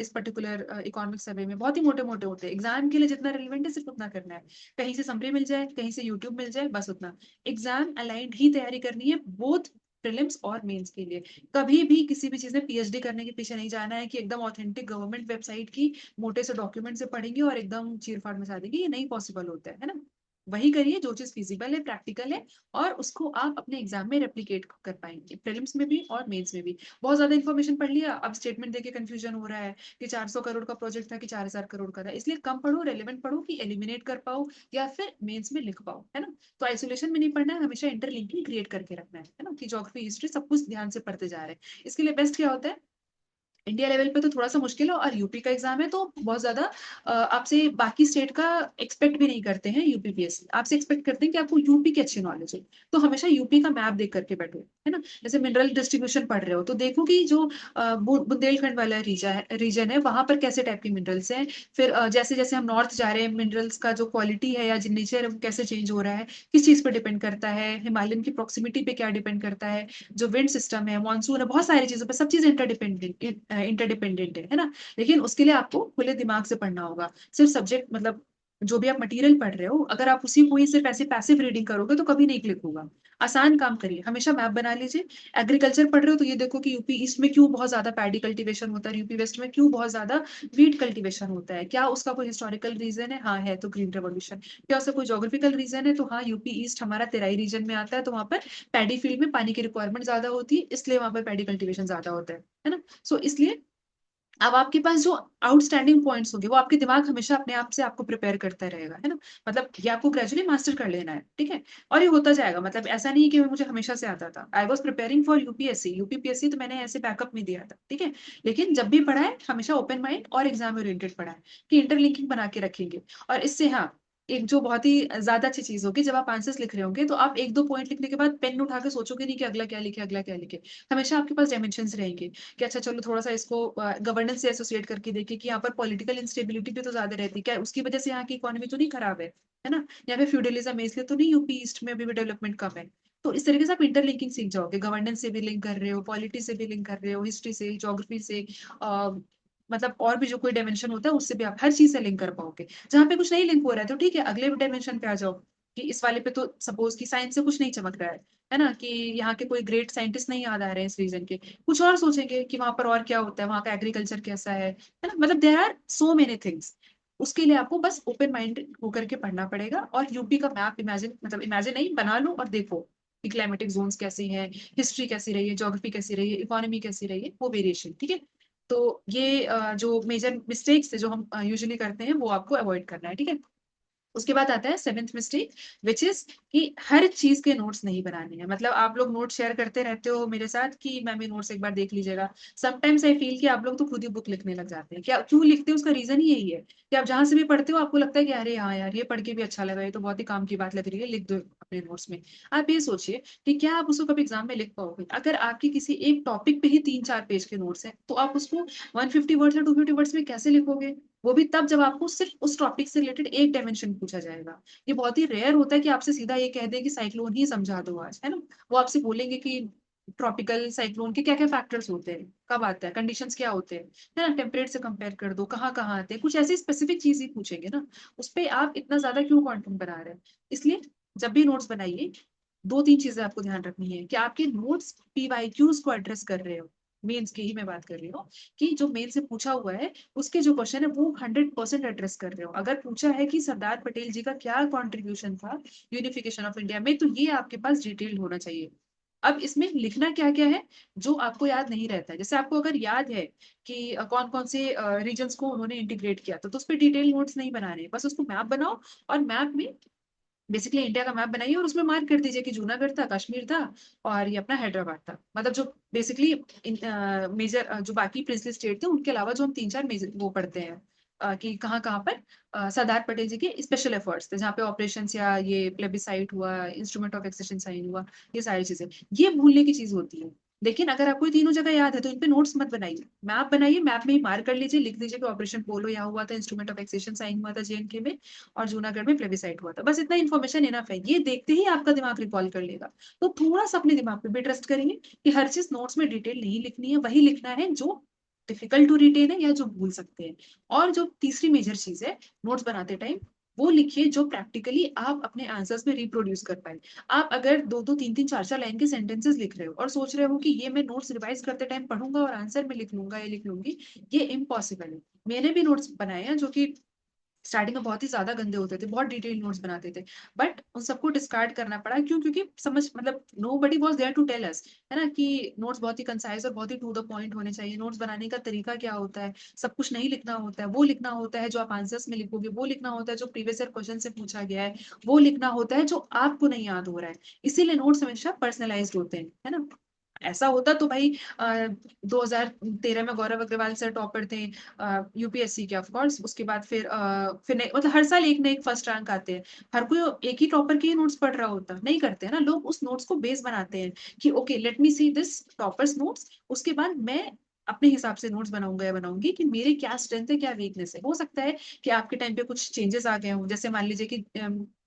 इस पर्टिकुलर इकोनॉमिक सर्वे में। बहुत ही मोटे मोटे होते हैं, एग्जाम के लिए जितना रिलेवेंट है सिर्फ उतना करना है। कहीं से समरी मिल जाए, कहीं से यूट्यूब मिल जाए, बस उतना। एग्जाम अलाइंड ही तैयारी करनी है, बोथ प्रीलिम्स और मेंस के लिए। कभी भी किसी भी चीज में PhD करने के पीछे नहीं जाना है कि एकदम ऑथेंटिक गवर्नमेंट वेबसाइट की मोटे से डॉक्यूमेंट से पढ़ेंगे और एकदम चीर फाड़ मचा देंगे, ये नहीं पॉसिबल होता है ना। वही करिए जो चीज फिजिबल है, प्रैक्टिकल है, और उसको आप अपने एग्जाम में रेप्लिकेट कर पाएंगे, प्रीलिम्स में भी और मेंस में भी। बहुत ज्यादा इन्फॉर्मेशन पढ़ लिया, अब स्टेटमेंट देके कंफ्यूजन हो रहा है कि 400 करोड़ का प्रोजेक्ट था कि 4000 करोड़ का था, इसलिए कम पढ़ो, रेलेवेंट पढ़ो कि एलिमिनेट कर पाओ या फिर मेंस में लिख पाओ, है ना। तो आइसोलेशन में नहीं पढ़ना है, हमेशा इंटरलिंकिंग क्रिएट करके रखना है ना, कि ज्योग्राफी हिस्ट्री सब कुछ ध्यान से पढ़ते जा रहे हैं। इसके लिए बेस्ट क्या होता है, इंडिया लेवल पे तो थोड़ा सा मुश्किल है, और यूपी का एग्जाम है तो बहुत ज्यादा आपसे बाकी स्टेट का एक्सपेक्ट भी नहीं करते हैं। यूपीपीएससी आपसे एक्सपेक्ट करते हैं कि आपको यूपी की अच्छी नॉलेज है, तो हमेशा यूपी का मैप देख करके बैठो, है ना। जैसे मिनरल डिस्ट्रीब्यूशन पढ़ रहे हो तो देखो कि जो बुंदेलखंड वाला रीजन है वहां पर कैसे टाइप के मिनरल्स हैं। फिर जैसे जैसे हम नॉर्थ जा रहे हैं, मिनरल्स का जो क्वालिटी है या नेचर है वो कैसे चेंज हो रहा है, किस चीज पर डिपेंड करता है, हिमालयन की प्रोक्सिमिटी पे क्या डिपेंड करता है, जो विंड सिस्टम है, मानसून है, बहुत सारी चीजों पर सब चीज इंटरडिपेंडेंट है ना। लेकिन उसके लिए आपको खुले दिमाग से पढ़ना होगा, सिर्फ सब्जेक्ट मतलब जो भी आप मटेरियल पढ़ रहे हो, अगर आप उसी को ही सिर्फ ऐसे पैसिव रीडिंग करोगे तो कभी नहीं क्लिक होगा। आसान काम करिए, हमेशा मैप बना लीजिए। एग्रीकल्चर पढ़ रहे हो तो ये देखो कि यूपी ईस्ट में क्यों बहुत ज्यादा पैडी कल्टीवेशन होता है, यूपी वेस्ट में क्यों बहुत ज्यादा वीट कल्टीवेशन होता है, क्या उसका कोई हिस्टोरिकल रीजन है? हाँ है, तो ग्रीन रेवोल्यूशन। क्या उसका कोई जोग्राफिकल रीजन है? तो हाँ, यूपी ईस्ट हमारा तेराई रीजन में आता है, तो वहां पर पैडी फील्ड में पानी की रिक्वायरमेंट ज्यादा होती है, इसलिए वहां पर पैडी कल्टीवेशन ज्यादा होता है ना। सो इसलिए अब आपके पास जो आउटस्टैंडिंग पॉइंट्स होंगे, वो आपके दिमाग हमेशा अपने आप से आपको प्रिपेयर करता रहेगा, है ना? मतलब ये आपको ग्रेजुअली मास्टर कर लेना है, ठीक है? और ये होता जाएगा, मतलब ऐसा नहीं है कि मुझे हमेशा से आता था। I was preparing for UPSC, UPPSC तो मैंने ऐसे बैकअप में दिया था, ठीक है? लेकिन जब भी पढ़ा है, हमेशा ओपन माइंड और एग्ज़ाम ओरिएंटेड पढ़ा है, कि इंटरलिंकिंग बना के रखेंगे। और इससे हाँ, एक जो बहुत ही ज़्यादा अच्छी चीज़ होगी, जब आप आंसर्स लिख रहे होंगे, तो आप 1-2 पॉइंट लिखने के बाद पेन उठा के सोचोगे नहीं कि अगला क्या लिखे, अगला क्या लिखे। हमेशा आपके पास डायमेंशंस रहेंगे। कि अच्छा चलो थोड़ा-सा इसको गवर्नेंस से एसोसिएट करके देखें कि यहाँ पर पॉलिटिकल इंस्टेबिलिटी भी तो ज़्यादा रहती है। क्या उसकी वजह से यहाँ की इकोनॉमी तो नहीं खराब है ना? या फिर फ्यूडलिज्म है इसलिए तो नहीं यूपी ईस्ट में अभी भी डेवलपमेंट कम है। तो इस तरीके से आप इंटरलिंकिंग सीख जाओगे। गवर्नेंस से भी लिंक कर रहे हो, पॉलिटी से भी लिंक कर रहे हो, हिस्ट्री से, ज्योग्राफी से अ, मतलब और भी जो कोई डायमेंशन होता है उससे भी आप हर चीज़ से लिंक कर पाओगे। जहाँ पे कुछ नहीं लिंक हो रहा है तो ठीक है, अगले डायमेंशन पे आ जाओ, कि इस वाले पे तो सपोज़ कि साइंस से कुछ नहीं चमक रहा है ना? कि यहाँ के कोई ग्रेट साइंटिस्ट नहीं याद आ रहे हैं इस रीजन के। कुछ और सोचेंगे कि वहाँ पर और क्या होता है, वहाँ का एग्रीकल्चर कैसा है ना? मतलब there are so many things. उसके लिए आपको बस ओपन माइंडेड होकर के पढ़ना पड़ेगा और यूपी का मैप इमेजिन, मतलब इमेजिन नहीं, बना लो और देखो कि क्लाइमेटिक ज़ोन्स कैसे हैं, हिस्ट्री कैसी रही है, ज्योग्राफी कैसी रही है, इकोनॉमी कैसी रही है, वो वेरिएशन, ठीक है? तो ये जो मेजर मिस्टेक्स है जो हम यूजुअली करते हैं, वो आपको अवॉइड करना है, ठीक है? उसके बाद आता है 7th मिस्टेक, व्हिच इज़ कि हर चीज़ के नोट्स नहीं बनाने हैं। मतलब आप लोग नोट्स शेयर करते रहते हो मेरे साथ कि मैम ये नोट्स एक बार देख लीजिएगा। समटाइम्स आई फील कि आप लोग तो खुद ही बुक लिखने लग जाते हैं। क्या क्यों लिखते हो, उसका रीज़न ही यही है कि आप जहाँ से भी पढ़ते हो आपको लगता है कि अरे हाँ यार, ये पढ़ के भी अच्छा लगा, ये तो बहुत ही काम की बात लग रही है, लिख दो अपने नोट्स में। आप ये सोचिए कि क्या आप उसको कभी एग्ज़ाम में लिख पाओगे? अगर आपके किसी एक टॉपिक पे ही 3-4 पेज के नोट्स हैं, तो आप उसको 150 वर्ड्स या 250 वर्ड्स में कैसे लिखोगे? वो भी तब जब आपको सिर्फ़ उस टॉपिक से रिलेटेड एक डायमेंशन पूछा जाएगा। ये बहुत ही रेयर होता है कि आपसे सीधा ये कह दें कि साइक्लोन ही समझा दो आज, है ना? वो आपसे बोलेंगे कि ट्रॉपिकल साइक्लोन के क्या-क्या फैक्टर्स होते हैं, कब आता है, कंडीशंस क्या होते हैं, है ना? टेम्परेट से कंपेयर कर दो, कहाँ-कहाँ आते हैं, कुछ ऐसी स्पेसिफिक चीज़ ही पूछेंगे ना, उसपे आप इतना ज़्यादा क्यों कंटेंट बना रहे हैं? इसलिए जब भी नोट्स बनाइए, 2-3 चीज़ें आपको ध्यान रखनी है कि आपके नोट्स पीवाईक्यूज़ को एड्रेस कर रहे हो, मेंस की ही मैं बात कर रही हूँ, कि जो मेन से पूछा हुआ है उसके जो क्वेश्चन है वो 100% एड्रेस कर रहे हो। अगर पूछा है कि सरदार पटेल जी का क्या कंट्रीब्यूशन था यूनिफिकेशन ऑफ इंडिया में, तो ये आपके पास डिटेल्ड होना चाहिए। अब इसमें लिखना क्या-क्या है, जो आपको याद नहीं रहता है। जैसे आपको अगर याद है कि कौन-कौन से रीजन्स को उन्होंने इंटीग्रेट किया था, तो उसपे डिटेल नोट्स नहीं बनाने। बस उसको मैप बनाओ और मैप में बेसिकली इंडिया का मैप बनाइए और उसमें मार्क कर दीजिए कि जूनागढ़ था, कश्मीर था और ये अपना हैदराबाद था। मतलब जो बेसिकली मेजर जो बाकी प्रिंसली स्टेट थे उनके अलावा जो हम 3-4 मेजर वो पढ़ते हैं कि कहाँ-कहाँ पर सरदार पटेल जी के स्पेशल एफर्ट्स थे, जहाँ पे ऑपरेशंस या ये प्लेबिसाइट हुआ, इंस्ट्रूमेंट ऑफ एक्सेशन साइन हुआ, ये सारी चीज़ें। ये भूलने की चीज़ होती है। लेकिन अगर आपको ये तीनों जगह याद है तो इन पे नोट्स मत बनाइए। मैप बनाइए, मैप में ही मार्क कर लीजिए, लिख दीजिए कि ऑपरेशन पोलो यहाँ हुआ था, इंस्ट्रूमेंट ऑफ एक्सेशन साइन हुआ था जेएनके में और जूनागढ़ में प्लेबिसाइट हुआ था। बस इतना इन्फॉर्मेशन इनफ है। ये देखते ही आपका दिमाग रिकॉल कर लेगा। तो थोड़ा-सा अपने दिमाग पे भी ट्रस्ट करिए कि हर चीज़ नोट्स में डिटेल नहीं लिखनी है, वही लिखना है जो डिफिकल्ट टू रिटेन है या जो भूल सकते हैं। और जो तीसरी मेजर चीज़ है नोट्स बनाते टाइम, वो लिखिए जो प्रैक्टिकली आप अपने आंसर्स में रिप्रोड्यूस कर पाएँ। आप अगर 2-2 3-3 4-4 लाइन के सेंटेंसेस लिख रहे हो और सोच रहे हो कि ये मैं नोट्स रिवाइज़ करते टाइम पढ़ूँगा और आंसर में लिख लूँगा या लिख लूँगी, ये इम्पॉसिबल है। मैंने भी नोट्स बनाए हैं जो कि स्टार्टिंग में बहुत ही ज़्यादा गंदे होते थे, बहुत डिटेल्ड नोट्स बनाते थे। बट उन सबको डिस्कार्ड करना पड़ा, क्यों? क्योंकि समझ मतलब nobody was there to tell us, है ना? कि नोट्स बहुत ही कंसाइज़ और बहुत ही टू द पॉइंट होने चाहिए। नोट्स बनाने का तरीका क्या होता है, सब कुछ नहीं लिखना होता है। वो लिखना होता है जो आप आंसर्स में लिखोगे, वो लिखना होता है जो प्रीवियस ईयर क्वेश्चन से पूछा गया है, वो लिखना होता है जो आपको नहीं याद हो रहा है। इसीलिए नोट्स हमेशा पर्सनलाइज़्ड होते हैं, है ना? ऐसा होता तो भाई 2013 में गौरव अग्रवाल सर टॉपर थे यूपीएससी के ऑफ कोर्स। उसके बाद फिर नहीं, मतलब हर साल एक ना एक फर्स्ट रैंक आते हैं। हर कोई एक ही टॉपर के ही नोट्स पढ़ रहा होता, नहीं करते हैं ना। लोग उस नोट्स को बेस बनाते हैं कि okay let me see this toppers notes, उसके बाद मैं अपने हिसाब से नोट्स बनाऊँगा या बनाऊँगी कि मेरे क्या स्ट्रेंथ है, क्या वीकनेस है। हो सकता है कि आपके टाइम पे कुछ चेंजेस आ गए हों, जैसे मान लीजिए कि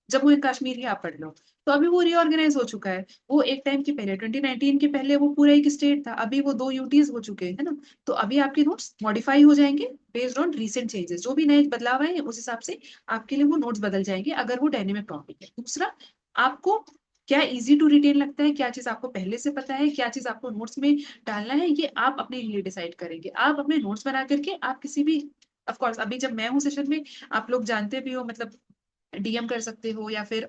जम्मू एंड कश्मीर ही आप पढ़ लो। तो अभी वो रीऑर्गेनाइज हो चुका है। वो एक टाइम के पहले 2019 के पहले वो पूरा एक स्टेट था, अभी वो 2 यूटीज हो चुके हैं, है ना। तो अभी आपके नोट्स मॉडिफाई हो जाएंगे बेस्ड ऑन रीसेंट चेंजेस, जो भी नए बदलाव आए हैं उस हिसाब से आपके लिए वो नोट्स बदल जाएंगे, अगर वो डायनेमिक टॉपिक है। दूसरा, आपको क्या इजी टू रिटेन लगता है, क्या चीज आपको पहले से पता है, क्या चीज आपको नोट्स में डालना है, ये आप अपने लिए डिसाइड करेंगे। आप अपने नोट्स बना करके आप किसी भी, ऑफ कोर्स अभी जब मैं हूँ सेशन में, आप लोग जानते भी हो, मतलब डीएम कर सकते हो या फिर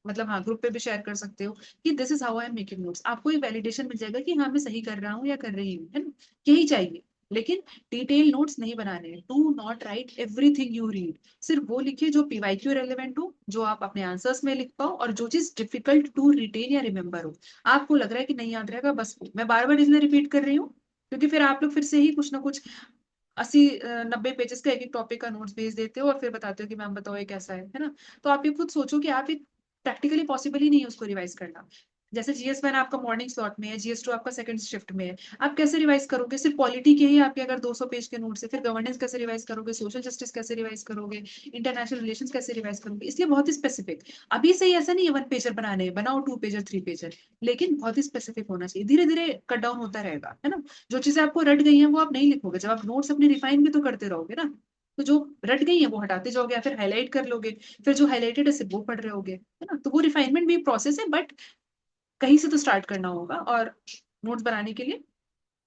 मतलब हाँ ग्रुप पे भी शेयर कर सकते हो कि this is how I am making notes. आपको एक वैलिडेशन मिल जाएगा कि हाँ मैं सही कर रहा हूँ या कर रही हूँ, है ना। यही चाहिए। लेकिन डिटेल नोट्स नहीं बनाने हैं। Do not right everything you read. सिर्फ वो लिखिए जो पीवाईक्यू रेलेवेंट हो, जो आप अपने आंसर्स में लिख पाओ, और जो चीज डिफिकल्ट टू रिटेन या रिमेम्बर हो, आपको लग रहा है कि नहीं याद रहेगा, बस मैं बार बार इसलिए रिपीट कर रही हूँ क्योंकि फिर आप लोग फिर से ही कुछ ना कुछ 80-90 पेजेस का एक एक टॉपिक का नोट्स भेज देते हो और फिर बताते हो कि मैम बताओ ये कैसा है ना। तो आप ये खुद सोचो कि आप एक प्रैक्टिकली पॉसिबल ही नहीं है उसको रिवाइज करना। जैसे जीएस 1 आपका मॉर्निंग स्लॉट में है, जीएस 2 आपका सेकंड शिफ्ट में है, आप कैसे रिवाइज करोगे? सिर्फ पॉलिटी के ही आपके अगर 200 पेज के नोट्स है, फिर गवर्नेंस कैसे रिवाइज करोगे, सोशल जस्टिस कैसे रिवाइज करोगे, इंटरनेशनल रिलेशंस कैसे रिवाइज करोगे? इसलिए बहुत ही स्पेसिफिक। अभी से ही ऐसा नहीं है 1 पेजर बनाने हैं, बनाओ 2 पेजर 3 पेजर, लेकिन बहुत ही स्पेसिफिक होना चाहिए। धीरे धीरे कट डाउन होता रहेगा, है ना। जो चीजें आपको रट गई हैं वो आप नहीं लिखोगे, जब आप नोट्स अपने रिफाइन भी तो करते रहोगे ना। तो जो रट गई है वो हटाते जाओगे या फिर हाईलाइट कर लोगे, फिर जो हाईलाइटेड है सिर्फ वो पढ़ रहे होगे, है ना। तो वो रिफाइनमेंट भी प्रोसेस है, बट कहीं से तो स्टार्ट करना होगा। और नोट्स बनाने के लिए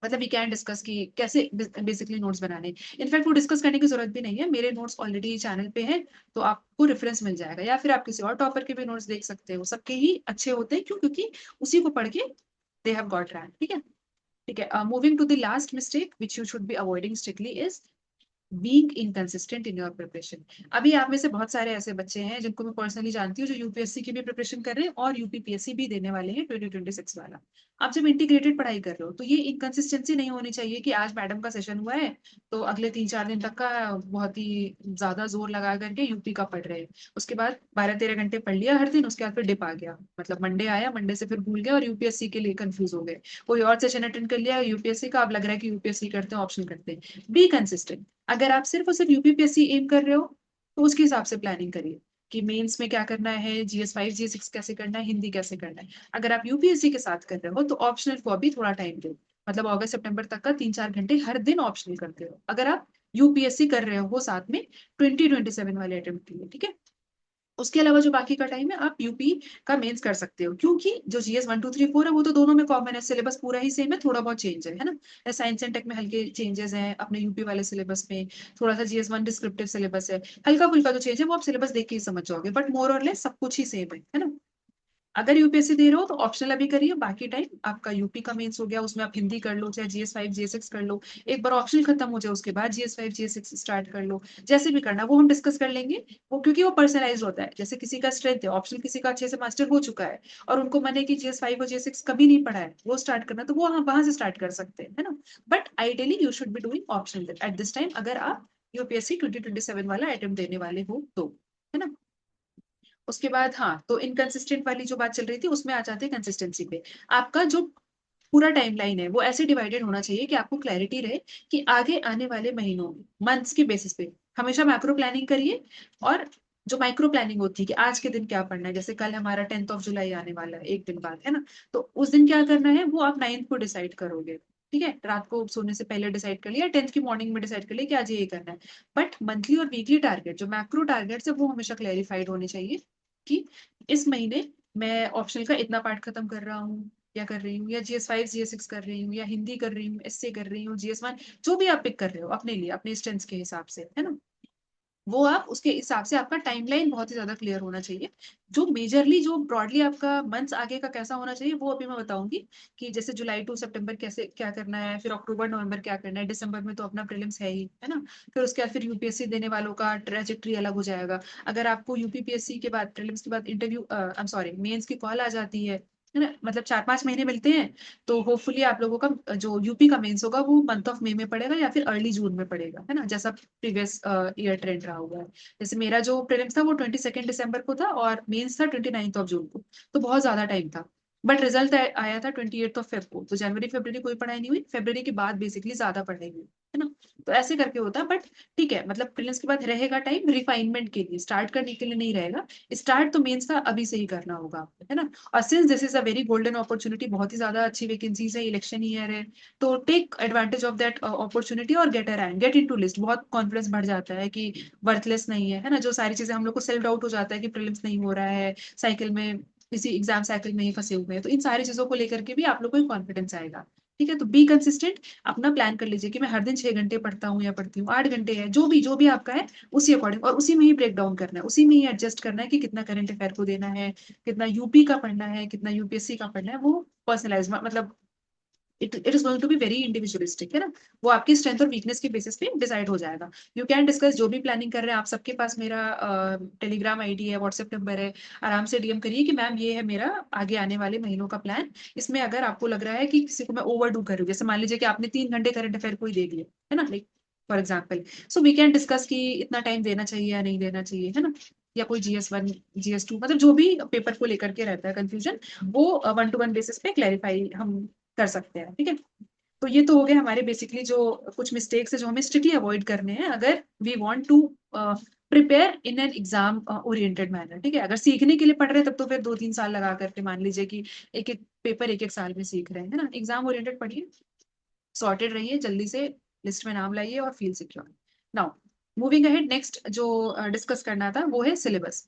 मतलब वी कैन डिस्कस कि कैसे बेसिकली नोट्स बनाने। इनफैक्ट वो डिस्कस करने की जरूरत भी नहीं है, मेरे नोट्स ऑलरेडी चैनल पे हैं, तो आपको रेफरेंस मिल जाएगा, या फिर आप किसी और टॉपर के भी नोट्स देख सकते हो, सबके ही अच्छे होते हैं। क्यों? क्योंकि उसी को पढ़ के दे हैव गॉट रैंक। ठीक है। ठीक है, moving to the last mistake which you should be avoiding strictly is being inconsistent in your preparation. अभी आप में से बहुत सारे ऐसे बच्चे हैं जिनको मैं पर्सनली जानती हूँ, जो यूपीएससी की भी प्रिपरेशन कर रहे हैं और यूपीपीएससी भी देने वाले हैं 2026 वाला। आप जब इंटीग्रेटेड पढ़ाई कर रहे हो तो ये इनकंसिस्टेंसी नहीं होनी चाहिए कि आज मैडम का सेशन हुआ है तो अगले 3-4 दिन तक का बहुत ही ज्यादा जोर लगा करके यूपी का पढ़ रहे हैं, उसके बाद 12-13 घंटे पढ़ लिया हर दिन, उसके बाद फिर डिप आ गया, मतलब मंडे आया, मंडे से फिर भूल गया और यूपीएससी के लिए कंफ्यूज हो गए। कोई और सेशन अटेंड कर लिया यूपीएससी का, अब लग रहा है कि यूपीएससी करते हैं, ऑप्शन करते हैं। Be consistent. अगर आप सिर्फ और सिर्फ यूपीपीएससी एम कर रहे हो तो उसके हिसाब से प्लानिंग करिए कि मेंस में क्या करना है, जीएस 5 जीएस 6 कैसे करना है, हिंदी कैसे करना है। अगर आप यूपीएससी के साथ कर रहे हो तो ऑप्शनल को अभी थोड़ा टाइम दो, मतलब अगस्त सितंबर तक का 3-4 घंटे हर दिन ऑप्शनल करते हो, अगर आप यूपीएससी कर रहे हो वो साथ में 2027 वाले अटेम्प्ट के लिए। ठीक है। उसके अलावा जो बाकी का टाइम है आप यूपी का मेंस कर सकते हो, क्योंकि जो जीएस 1 2 3 4 है वो तो दोनों में कॉमन है, सिलेबस पूरा ही सेम है, थोड़ा बहुत चेंज है ना। साइंस एंड टेक में हल्के चेंजेस हैं अपने यूपी वाले सिलेबस में, थोड़ा सा जीएस 1 डिस्क्रिप्टिव सिलेबस है, हल्का फुल्का जो चेंज है वो आप सिलेबस देख के ही समझ जाओगे, बट मोर और लेस सब कुछ ही सेम है ना। अगर यूपीएससी दे रहे हो तो ऑप्शनल अभी करिए, बाकी टाइम आपका यूपी का मेंस हो गया, उसमें आप हिंदी कर लो, चाहे जीएस 5 जीएस 6 कर लो, एक बार ऑप्शनल खत्म हो जाए उसके बाद जीएस 5 जीएस 6 स्टार्ट कर लो, जैसे भी करना वो हम डिस्कस कर लेंगे। वो क्योंकि वो पर्सनलाइज होता है, जैसे किसी का स्ट्रेंथ है ऑप्शनल, किसी का अच्छे से मास्टर हो चुका है और उनको मैंने कि जीएस 5 और जीएस 6 कभी नहीं पढ़ा है वो स्टार्ट करना, तो वो वहां से स्टार्ट कर सकते हैं, है ना। But ideally you should be doing optional at this time, अगर आप यूपीएससी 2027 वाला अटेम्प्ट देने वाले हो तो, है ना। उसके बाद हाँ, तो इनकंसिस्टेंट वाली जो बात चल रही थी उसमें आ जाते हैं कंसिस्टेंसी पे। आपका जो पूरा टाइमलाइन है वो ऐसे डिवाइडेड होना चाहिए कि आपको क्लैरिटी रहे कि आगे आने वाले महीनों में मंथ्स के बेसिस पे हमेशा मैक्रो प्लानिंग करिए। और जो माइक्रो प्लानिंग होती है कि आज के दिन क्या पढ़ना है, जैसे कल हमारा 10 जुलाई आने वाला है, एक दिन बाद, है ना। तो उस दिन क्या करना है वो आप 9th को डिसाइड करोगे। ठीक है, रात को सोने से पहले डिसाइड कर लिया, 10th की मॉर्निंग में डिसाइड कर लिया कि आज ये करना है। बट मंथली और वीकली टारगेट, जो मैक्रो टारगेट्स है वो हमेशा क्लेरिफाइड होने चाहिए कि इस महीने मैं ऑप्शनल का इतना पार्ट खत्म कर रहा हूँ या कर रही हूँ, या जीएस 5 जीएस 6 कर रही हूँ, या हिंदी कर रही हूँ, एसए कर रही हूँ, जीएस 1, जो भी आप पिक कर रहे हो अपने लिए अपने स्ट्रेंथ्स के हिसाब से, है ना। वो आप उसके हिसाब से आपका टाइमलाइन बहुत ही ज्यादा क्लियर होना चाहिए। जो मेजरली जो ब्रॉडली आपका मंथ्स आगे का कैसा होना चाहिए वो अभी मैं बताऊंगी, कि जैसे जुलाई टू सितंबर कैसे क्या करना है, फिर अक्टूबर नवंबर क्या करना है, दिसंबर में तो अपना प्रीलिम्स है ही, है ना। फिर उसके बाद फिर यूपीएससी देने वालों का ट्रेजेक्ट्री अलग हो जाएगा। अगर आपको यूपीपीएससी के बाद प्रीलिम्स के बाद interview I am sorry mains की कॉल आ जाती है ना, मतलब 4-5 महीने मिलते हैं, तो होपफुली आप लोगों का जो यूपी का मेंस होगा वो मंथ ऑफ मई में पड़ेगा या फिर अर्ली जून में पड़ेगा, है ना, जैसा प्रीवियस ईयर ट्रेंड रहा हुआ है। जैसे मेरा जो प्रीलिम्स था वो 22 दिसंबर को था और मेंस था 29 ऑफ जून को, तो बहुत ज्यादा टाइम था। बट रिजल्ट आया था 28 ऑफ फेब को, तो जनवरी फरवरी कोई पढ़ाई नहीं हुई, फरवरी के बाद बेसिकली ज्यादा पढ़ाई हुई। है ना? तो ऐसे करके होता है, बट ठीक है, मतलब प्रीलिम्स के बाद रहेगा टाइम रिफाइनमेंट के लिए, स्टार्ट करने के लिए नहीं रहेगा। स्टार्ट तो मेंस का अभी से ही करना होगा आपको, है ना? और since this is a very golden opportunity, बहुत ही ज्यादा अच्छी वैकेंसीज है, इलेक्शन ईयर है, तो take advantage of that opportunity और get a rank, get into list. बहुत कॉन्फिडेंस बढ़ जाता है कि वर्थलेस नहीं है ना? जो सारी चीजें हम लोग को सेल्फ डाउट हो जाता है कि प्रीलिम्स नहीं हो रहा है, साइकिल में, इसी एग्जाम साइकिल में ही फंसे हुए हैं, तो इन सारी चीजों को लेकर के भी आप लोग को कॉन्फिडेंस आएगा। ठीक है, तो बी कंसिस्टेंट, अपना प्लान कर लीजिए कि मैं हर दिन 6 घंटे पढ़ता हूँ या पढ़ती हूँ, 8 घंटे है, जो भी आपका है उसी अकॉर्डिंग, और उसी में ही ब्रेक डाउन करना है, उसी में ही एडजस्ट करना है कि कितना करंट अफेयर को देना है, कितना यूपी का पढ़ना है, कितना यूपीएससी का पढ़ना है, वो पर्सनलाइज, मतलब it is going to be very individualistic, है ना? वो आपकी स्ट्रेंथ और वीकनेस के बेसिस पे डिसाइड हो जाएगा। यू कैन डिस्कस जो भी प्लानिंग कर रहे हैं आप, सबके पास मेरा टेलीग्राम आईडी है, व्हाट्सएप नंबर है, आराम से डीएम करिए कि मैम ये है मेरा आगे आने वाले महीनों का प्लान। इसमें अगर आपको लग रहा है कि किसी को मैं ओवर डू कर रही हूँ, जैसे मान लीजिए कि आपने 3 घंटे करंट अफेयर को ही दे दिए, है ना, like for example, so we can discuss कि इतना टाइम देना चाहिए या नहीं देना चाहिए, है ना? या कोई GS1, GS2, मतलब जो भी पेपर को लेकर के रहता है कंफ्यूजन, वो 1-to-1 बेसिस पे क्लैरिफाई हम कर सकते हैं। ठीक है, तो ये तो हो गए हमारे बेसिकली जो कुछ मिस्टेक्स है जो हमें स्ट्रिक्टली अवॉइड करने हैं अगर we want to prepare in an exam oriented manner. ठीक है, अगर सीखने के लिए पढ़ रहे हैं तब तो फिर 2-3 साल लगा करके मान लीजिए कि एक एक पेपर एक एक साल में सीख रहे हैं, है ना? एग्जाम ओरिएंटेड पढ़िए, सॉर्टेड रहिए, जल्दी से लिस्ट में नाम लाइए और feel secure. Now moving ahead, next जो डिस्कस करना था वो है सिलेबस।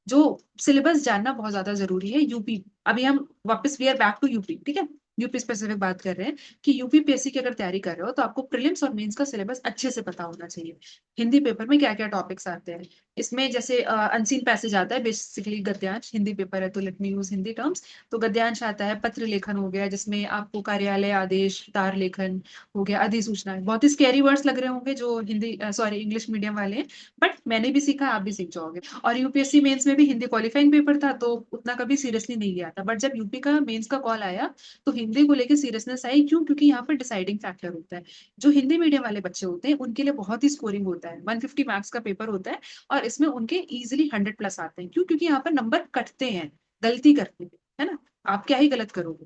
जो सिलेबस जानना बहुत ज्यादा जरूरी है। यूपी, अभी हम वापस we are back to UP, ठीक है? यूपी स्पेसिफिक बात कर रहे हैं कि यूपी पीएससी की अगर तैयारी कर रहे हो तो आपको प्रीलिम्स और मेंस का सिलेबस अच्छे से पता होना चाहिए। हिंदी पेपर में क्या क्या टॉपिक्स आते हैं, इसमें जैसे अनसीन पैसेज आता है, बेसिकली गद्यांश, हिंदी पेपर है तो let me use Hindi terms. तो गद्यांश आता है, पत्र लेखन हो गया जिसमें आपको कार्यालय आदेश, तार लेखन हो गया, अधिसूचना है। बहुत ही स्कैरी वर्ड्स लग रहे होंगे जो हिंदी सॉरी इंग्लिश मीडियम वाले हैं, बट मैंने भी सीखा, आप भी सीख जाओगे। और यूपीएससी मेंस में भी हिंदी क्वालिफाइंग पेपर था तो उतना कभी सीरियसली नहीं लिया था, बट जब यूपी का मेंस का कॉल आया तो हिंदी को लेकर सीरियसनेस आई। क्यों? क्योंकि यहाँ पर डिसाइडिंग फैक्टर होता है। जो हिंदी मीडियम वाले बच्चे होते हैं उनके लिए बहुत ही स्कोरिंग होता है, 150 मार्क्स का पेपर होता है, और इसमें उनके इजिली 100+ आते हैं। क्यों? क्योंकि यहाँ पर नंबर कटते हैं, गलती करते हैं, है ना? आप क्या ही गलत करोगे,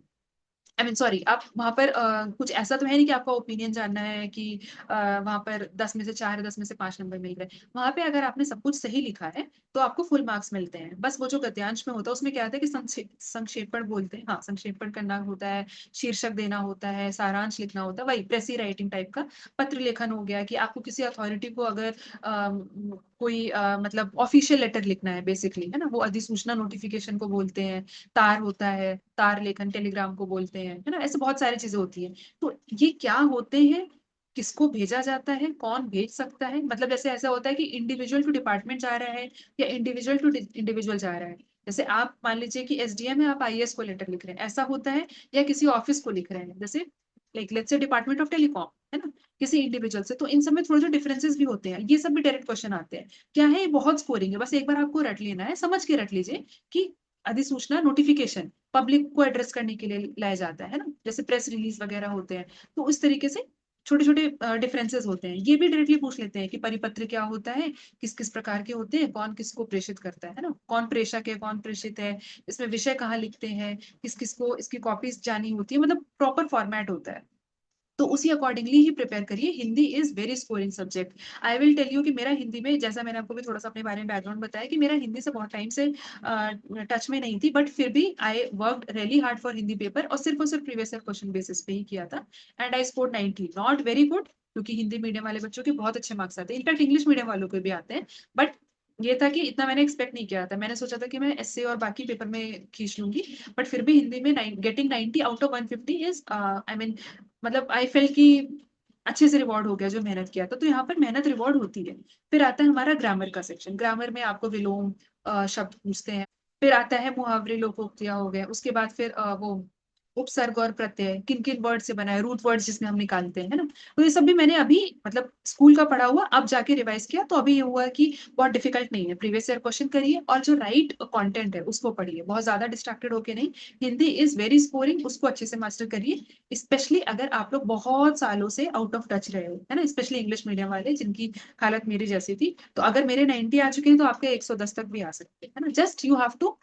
आई मीन सॉरी, आप वहां पर कुछ ऐसा तो है नहीं कि आपका ओपिनियन जानना है कि वहां पर 10 में से 4 या 10 में से 5 नंबर मिल रहे हैं। वहां पे अगर आपने सब कुछ सही लिखा है तो आपको फुल मार्क्स मिलते हैं। बस वो जो गद्यांश में होता है उसमें क्या होता है कि संक्षेपण बोलते हैं, हाँ, संक्षेपण करना होता है, शीर्षक देना होता है, सारांश लिखना होता है, वही प्रेसी राइटिंग टाइप का। पत्र लेखन हो गया कि आपको किसी अथॉरिटी को अगर कोई मतलब ऑफिशियल लेटर लिखना है बेसिकली, है ना, वो अधिसूचना नोटिफिकेशन को बोलते हैं। तार होता है, तार लेखन टेलीग्राम को बोलते हैं, है ना? ऐसे बहुत सारी चीजें होती हैं। तो ये क्या होते हैं, किसको भेजा जाता है, कौन भेज सकता है, मतलब जैसे ऐसा होता है कि इंडिविजुअल टू डिपार्टमेंट जा रहा है या इंडिविजुअल टू इंडिविजुअल जा रहा है। जैसे आप मान लीजिए कि एसडीएम है, आप आईएएस को लेटर लिख रहे हैं, ऐसा होता है, या किसी ऑफिस को लिख रहे हैं, जैसे like let's say department of telecom, है ना, किसी इंडिविजुअल से। तो इन सब में थोड़े जो डिफरेंसेस भी होते हैं, ये सब भी डायरेक्ट क्वेश्चन आते हैं। क्या है, ये बहुत स्कोरिंग है, बस एक बार आपको रट लेना है, समझ के रट लीजिए कि अधिसूचना नोटिफिकेशन पब्लिक को एड्रेस करने के लिए लाया जाता है ना, जैसे प्रेस रिलीज वगैरह होते हैं। तो उस तरीके से छोटे छोटे डिफरेंसेस होते हैं। ये भी डायरेक्टली पूछ लेते हैं कि परिपत्र क्या होता है, किस किस प्रकार के होते हैं, कौन किसको प्रेषित करता है ना, कौन प्रेषक है, कौन प्रेषित है, इसमें विषय कहाँ लिखते हैं, किस किस को इसकी कॉपीज जानी होती है, मतलब प्रॉपर फॉर्मेट होता है। तो उसी अकॉर्डिंगली ही प्रिपेयर करिए। Hindi is very scoring subject. I will tell you कि मेरा हिंदी में, जैसा मैंने आपको भी थोड़ा सा अपने बारे में बैकग्राउंड बताया, कि मेरा हिंदी से बहुत टाइम से टच में नहीं थी, बट फिर भी I worked really hard for Hindi paper, और सिर्फ प्रीवियस ईयर क्वेश्चन बेसिस पे ही किया था। And I score 90, not very good, क्योंकि हिंदी मीडियम वाले बच्चों के बहुत अच्छे मार्क्स आते हैं, इनफैक्ट इंग्लिश मीडियम वालों के भी आते हैं। बट ये था कि इतना मैंने एक्सपेक्ट नहीं किया था, मैंने सोचा था कि मैं एसए और बाकी पेपर में खींच लूंगी, बट फिर भी हिंदी में getting 90 out of 150 is I mean, मतलब आई फेल कि अच्छे से रिवॉर्ड हो गया जो मेहनत किया था। तो यहाँ पर मेहनत रिवॉर्ड होती है। फिर आता है हमारा ग्रामर का सेक्शन। ग्रामर में आपको विलोम शब्द पूछते हैं, फिर आता है मुहावरे, लोकोक्तियां हो गए, उसके बाद फिर वो उपसर्ग और प्रत्यय किन किन वर्ड से बना है, रूट वर्ड्स जिसमें हम निकालते हैं, है ना। तो ये सब भी मैंने अभी मतलब स्कूल का पढ़ा हुआ अब जाके रिवाइज किया, तो अभी ये हुआ कि बहुत डिफिकल्ट नहीं है। प्रीवियस ईयर क्वेश्चन करिए और जो राइट कंटेंट है उसको पढ़िए, बहुत ज्यादा डिस्ट्रैक्टेड होके नहीं। हिंदी इज वेरी स्कोरिंग, उसको अच्छे से मास्टर करिए, स्पेशली अगर आप लोग बहुत सालों से आउट ऑफ टच रहे हो, है ना, स्पेशली इंग्लिश मीडियम वाले जिनकी हालत मेरी जैसी थी। तो अगर मेरे 90 आ चुके हैं तो आपके 110 तक भी आ सकते हैं, है ना। Just you have to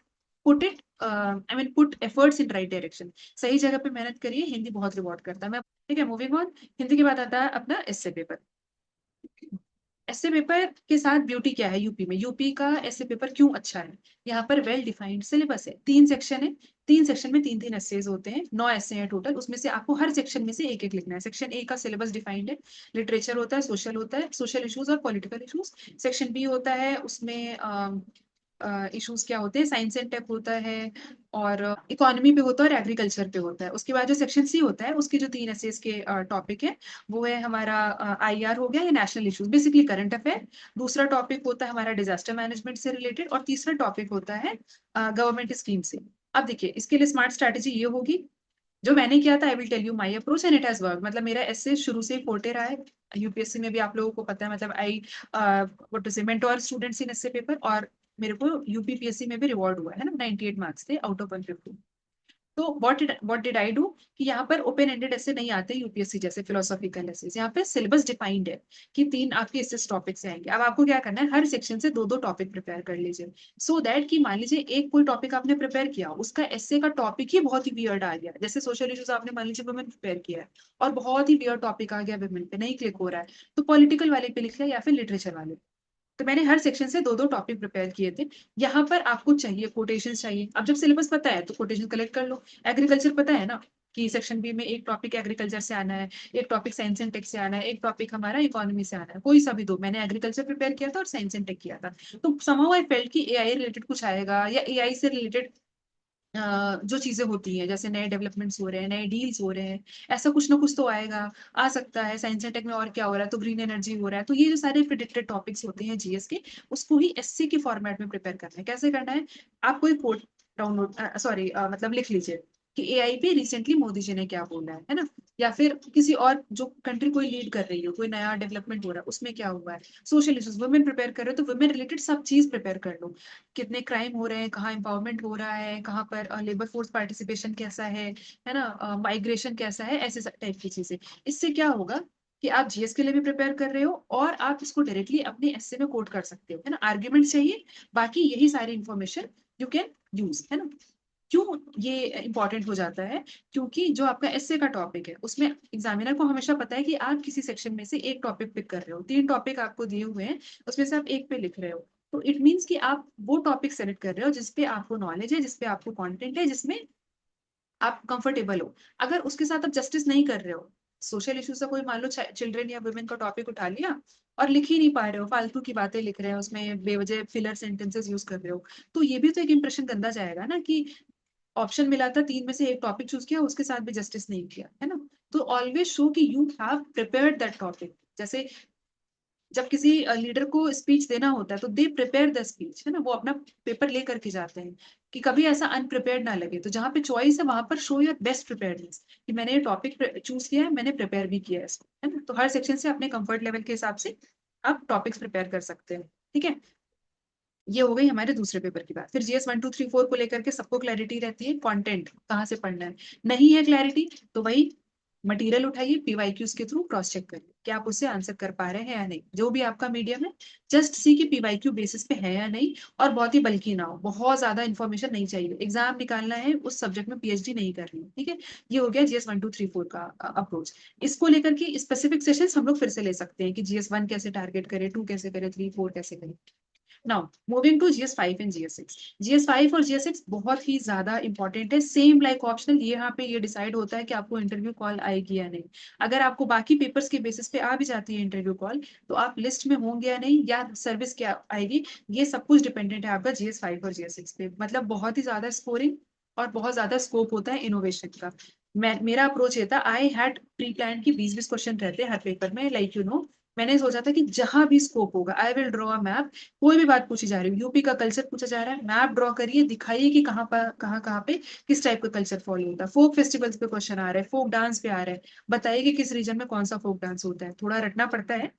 put it I mean put efforts in right direction. सही जगह पे मेहनत करिए, हिंदी बहुत रिवॉर्ड करता है। मैं ठीक है, मूविंग ऑन। हिंदी के बाद आता है अपना एस्से पेपर। एस्से पेपर के साथ ब्यूटी क्या है यूपी में, यूपी का एस्से पेपर क्यों अच्छा है? यहाँ पर वेल डिफाइंड सिलेबस है, 3 सेक्शन है, 3 सेक्शन में 3-3 एस्सेज होते हैं, 9 एस्से हैं टोटल, उसमें से आपको हर सेक्शन में से एक एक लिखना है। सेक्शन ए का सिलेबस डिफाइंड है, लिटरेचर होता है, सोशल होता है, सोशल इश्यूज और पॉलिटिकल इश्यूज। सेक्शन बी होता है, उसमें इश्यूज क्या होते हैं, साइंस एंड टेक होता है, और इकोनॉमी पे होता है और एग्रीकल्चर पे होता है। उसके बाद जो सेक्शन सी होता है उसके जो 3 एसेस के टॉपिक है, वो है हमारा आईआर हो गया या national issues, basically current affair. दूसरा टॉपिक होता है हमारा डिजास्टर मैनेजमेंट से रिलेटेड, और तीसरा टॉपिक होता है गवर्नमेंट स्कीम से। अब देखिए, इसके लिए स्मार्ट स्ट्रैटेजी ये होगी, जो मैंने किया था, I will tell you my approach and it has work. मतलब मेरा एस्से शुरू से ही फोर्टे रहा है, यूपीएससी में भी आप लोगों को पता है, मतलब आई व्हाट टू से mentor students in essay paper, और मेरे को यूपीपीएससी में भी रिवॉर्ड हुआ है ना, 98 मार्क्स थे आउट ऑफ 150। तो व्हाट डिड आई डू, कि यहाँ पर ओपन एंडेड ऐसे नहीं आते यूपीएससी जैसे फिलोसॉफिकल ऐसे, यहाँ पे सिलेबस डिफाइंड है कि 3 आपके इस टॉपिक से आएंगे। अब आपको क्या करना है, हर सेक्शन से 2-2 टॉपिक प्रिपेयर कर लीजिए, सो दैट कि मान लीजिए एक कोई टॉपिक आपने प्रिपेयर किया, उसका एस्से का टॉपिक ही बहुत ही वियर्ड आ गया, जैसे सोशल इश्यूज आपने मान लीजिए वुमेन प्रिपेयर किया है और बहुत ही वियर्ड टॉपिक आ गया वुमेन पे, नहीं क्लिक हो रहा है, तो पॉलिटिकल वाले पे लिख लिया या फिर लिटरेचर वाले। तो मैंने हर सेक्शन से 2-2 टॉपिक प्रिपेयर किए थे। यहाँ पर आपको चाहिए कोटेशन चाहिए, अब जब सिलेबस पता है तो कोटेशन कलेक्ट कर लो। एग्रीकल्चर पता है ना कि सेक्शन बी में एक टॉपिक एग्रीकल्चर से आना है, एक टॉपिक साइंस एंड टेक से आना है, एक टॉपिक हमारा इकोनॉमी से आना है, कोई सा भी दो। मैंने एग्रीकल्चर प्रिपेयर किया था और साइंस एंड टेक किया था। तो समहाउ आई फेल्ट कि एआई रिलेटेड कुछ आएगा, या एआई से रिलेटेड जो चीजें होती हैं, जैसे नए डेवलपमेंट्स हो रहे हैं, नए डील्स हो रहे हैं, ऐसा कुछ ना कुछ तो आएगा, आ सकता है। साइंस एंड टेक में और क्या हो रहा है, तो ग्रीन एनर्जी हो रहा है। तो ये जो सारे प्रिडिक्टेड टॉपिक्स होते हैं जीएस के, उसको ही एससी के फॉर्मेट में प्रिपेयर करना है। कैसे करना है, आप कोई कोड डाउनलोड, सॉरी मतलब लिख लीजिए कि एआई पे रिसेंटली मोदी जी ने क्या बोला है ना, या फिर किसी और जो कंट्री कोई लीड कर रही हो, कोई नया डेवलपमेंट हो रहा है, उसमें क्या हुआ है। सोशल इश्यूज, वुमेन प्रिपेयर कर रहे हो तो वुमेन रिलेटेड सब चीज प्रिपेयर कर लो, कितने क्राइम हो रहे हैं, कहाँ एम्पावरमेंट हो रहा है, कहाँ पर लेबर फोर्स पार्टिसिपेशन कैसा है ना, माइग्रेशन कैसा है, ऐसे टाइप की चीजें। इससे क्या होगा कि आप जीएस के लिए भी प्रिपेयर कर रहे हो और आप इसको डायरेक्टली अपने एस्से में कोट कर सकते हो, है ना। आर्ग्यूमेंट चाहिए, बाकी यही सारी इंफॉर्मेशन यू कैन यूज, है ना। क्यों ये इंपॉर्टेंट हो जाता है, क्योंकि जो आपका एस्से का टॉपिक है उसमें एग्जामिनर को हमेशा पता है कि आप किसी सेक्शन में से एक टॉपिक पिक कर रहे हो, 3 टॉपिक आपको दिए हुए हैं, उसमें से आप एक पे लिख रहे हो। तो इट मीन्स कि आप वो टॉपिक सेलेक्ट कर रहे हो जिसपे आपको नॉलेज है, जिसपे आपको कंटेंट है, जिसमें आप कंफर्टेबल हो। अगर उसके साथ आप जस्टिस नहीं कर रहे हो, सोशल इश्यूज का कोई मान लो चिल्ड्रन या वुमेन का टॉपिक उठा लिया और लिख ही नहीं पा रहे हो, फालतू की बातें लिख रहे हो, उसमें बेवजह फिलर सेंटेंसेस यूज कर रहे हो, तो ये भी तो एक इंप्रेशन गंदा जाएगा ना, कि ऑप्शन मिला था 3 में से एक टॉपिक चूज किया, उसके साथ भी जस्टिस नहीं किया, है ना। तो ऑलवेज शो कि you have prepared that topic. जैसे जब किसी लीडर को स्पीच देना होता है तो दे प्रिपेयर द स्पीच, है ना, वो अपना पेपर ले करके जाते हैं, कि कभी ऐसा अनप्रिपेयर्ड ना लगे। तो जहां पे चॉइस है वहां पर शो योर बेस्ट प्रिपेयर्डनेस, कि मैंने ये टॉपिक चूज किया है, मैंने प्रिपेयर भी किया है इसको, है ना। तो हर सेक्शन से अपने कंफर्ट लेवल के हिसाब से आप टॉपिक्स प्रिपेयर कर सकते हैं, ठीक है। ये हो गई हमारे दूसरे पेपर की बात। फिर जीएस 1 2 3 4 को लेकर के सबको क्लैरिटी रहती है, कंटेंट कहाँ से पढ़ना है। नहीं है क्लैरिटी तो वही मटेरियल उठाइए, पीवाईक्यूज के थ्रू क्रॉस चेक करिए कि आप उससे आंसर कर पा रहे हैं या नहीं, जो भी आपका मीडियम है। जस्ट सी की पीवाईक्यू बेसिस पे है या नहीं, और बहुत ही बल्कि ना हो, बहुत ज्यादा इन्फॉर्मेशन नहीं चाहिए। एग्जाम निकालना है, उस सब्जेक्ट में पीएचडी नहीं करनी है, ठीक है। ये हो गया जीएस 1 2 3 4 का अप्रोच। इसको लेकर के स्पेसिफिक सेशंस हम लोग फिर से ले सकते हैं कि जीएस 1 कैसे टारगेट करें, 2 कैसे करें, 3 4 कैसे करें। Now moving to GS 5 and GS 6। GS 5 और GS 6 बहुत ही ज्यादा इंपॉर्टेंट है, सेम लाइक ऑप्शनल। ये यहाँ पे ये डिसाइड होता है कि आपको इंटरव्यू कॉल आएगी या नहीं। अगर आपको बाकी पेपर्स के बेसिस पे आ भी जाती है इंटरव्यू कॉल, तो आप लिस्ट में होंगे या नहीं, या सर्विस क्या आएगी, ये सब कुछ डिपेंडेंट है आपका GS 5 और GS 6 पे। मतलब बहुत ही ज्यादा स्कोरिंग और बहुत ज्यादा स्कोप होता है इनोवेशन का। मेरा अप्रोच ये था, आई हैड प्री प्लान की 20-20 क्वेश्चन रहते हैं हर पेपर में, लाइक यू नो। मैंने सोचा था कि जहां भी स्कोप होगा I will draw a map. कोई भी बात पूछी जा रही है, यूपी का कल्चर पूछा जा रहा है, मैप ड्रॉ करिए, दिखाइए कि कहाँ पर कहाँ पे किस टाइप का कल्चर फॉलो होता है। फोक फेस्टिवल्स पे क्वेश्चन आ रहे हैं, फोक डांस पे आ रहे हैं, बताइए कि किस रीजन में कौन सा फोक डांस होता है। थोड़ा रटना पड़ता है,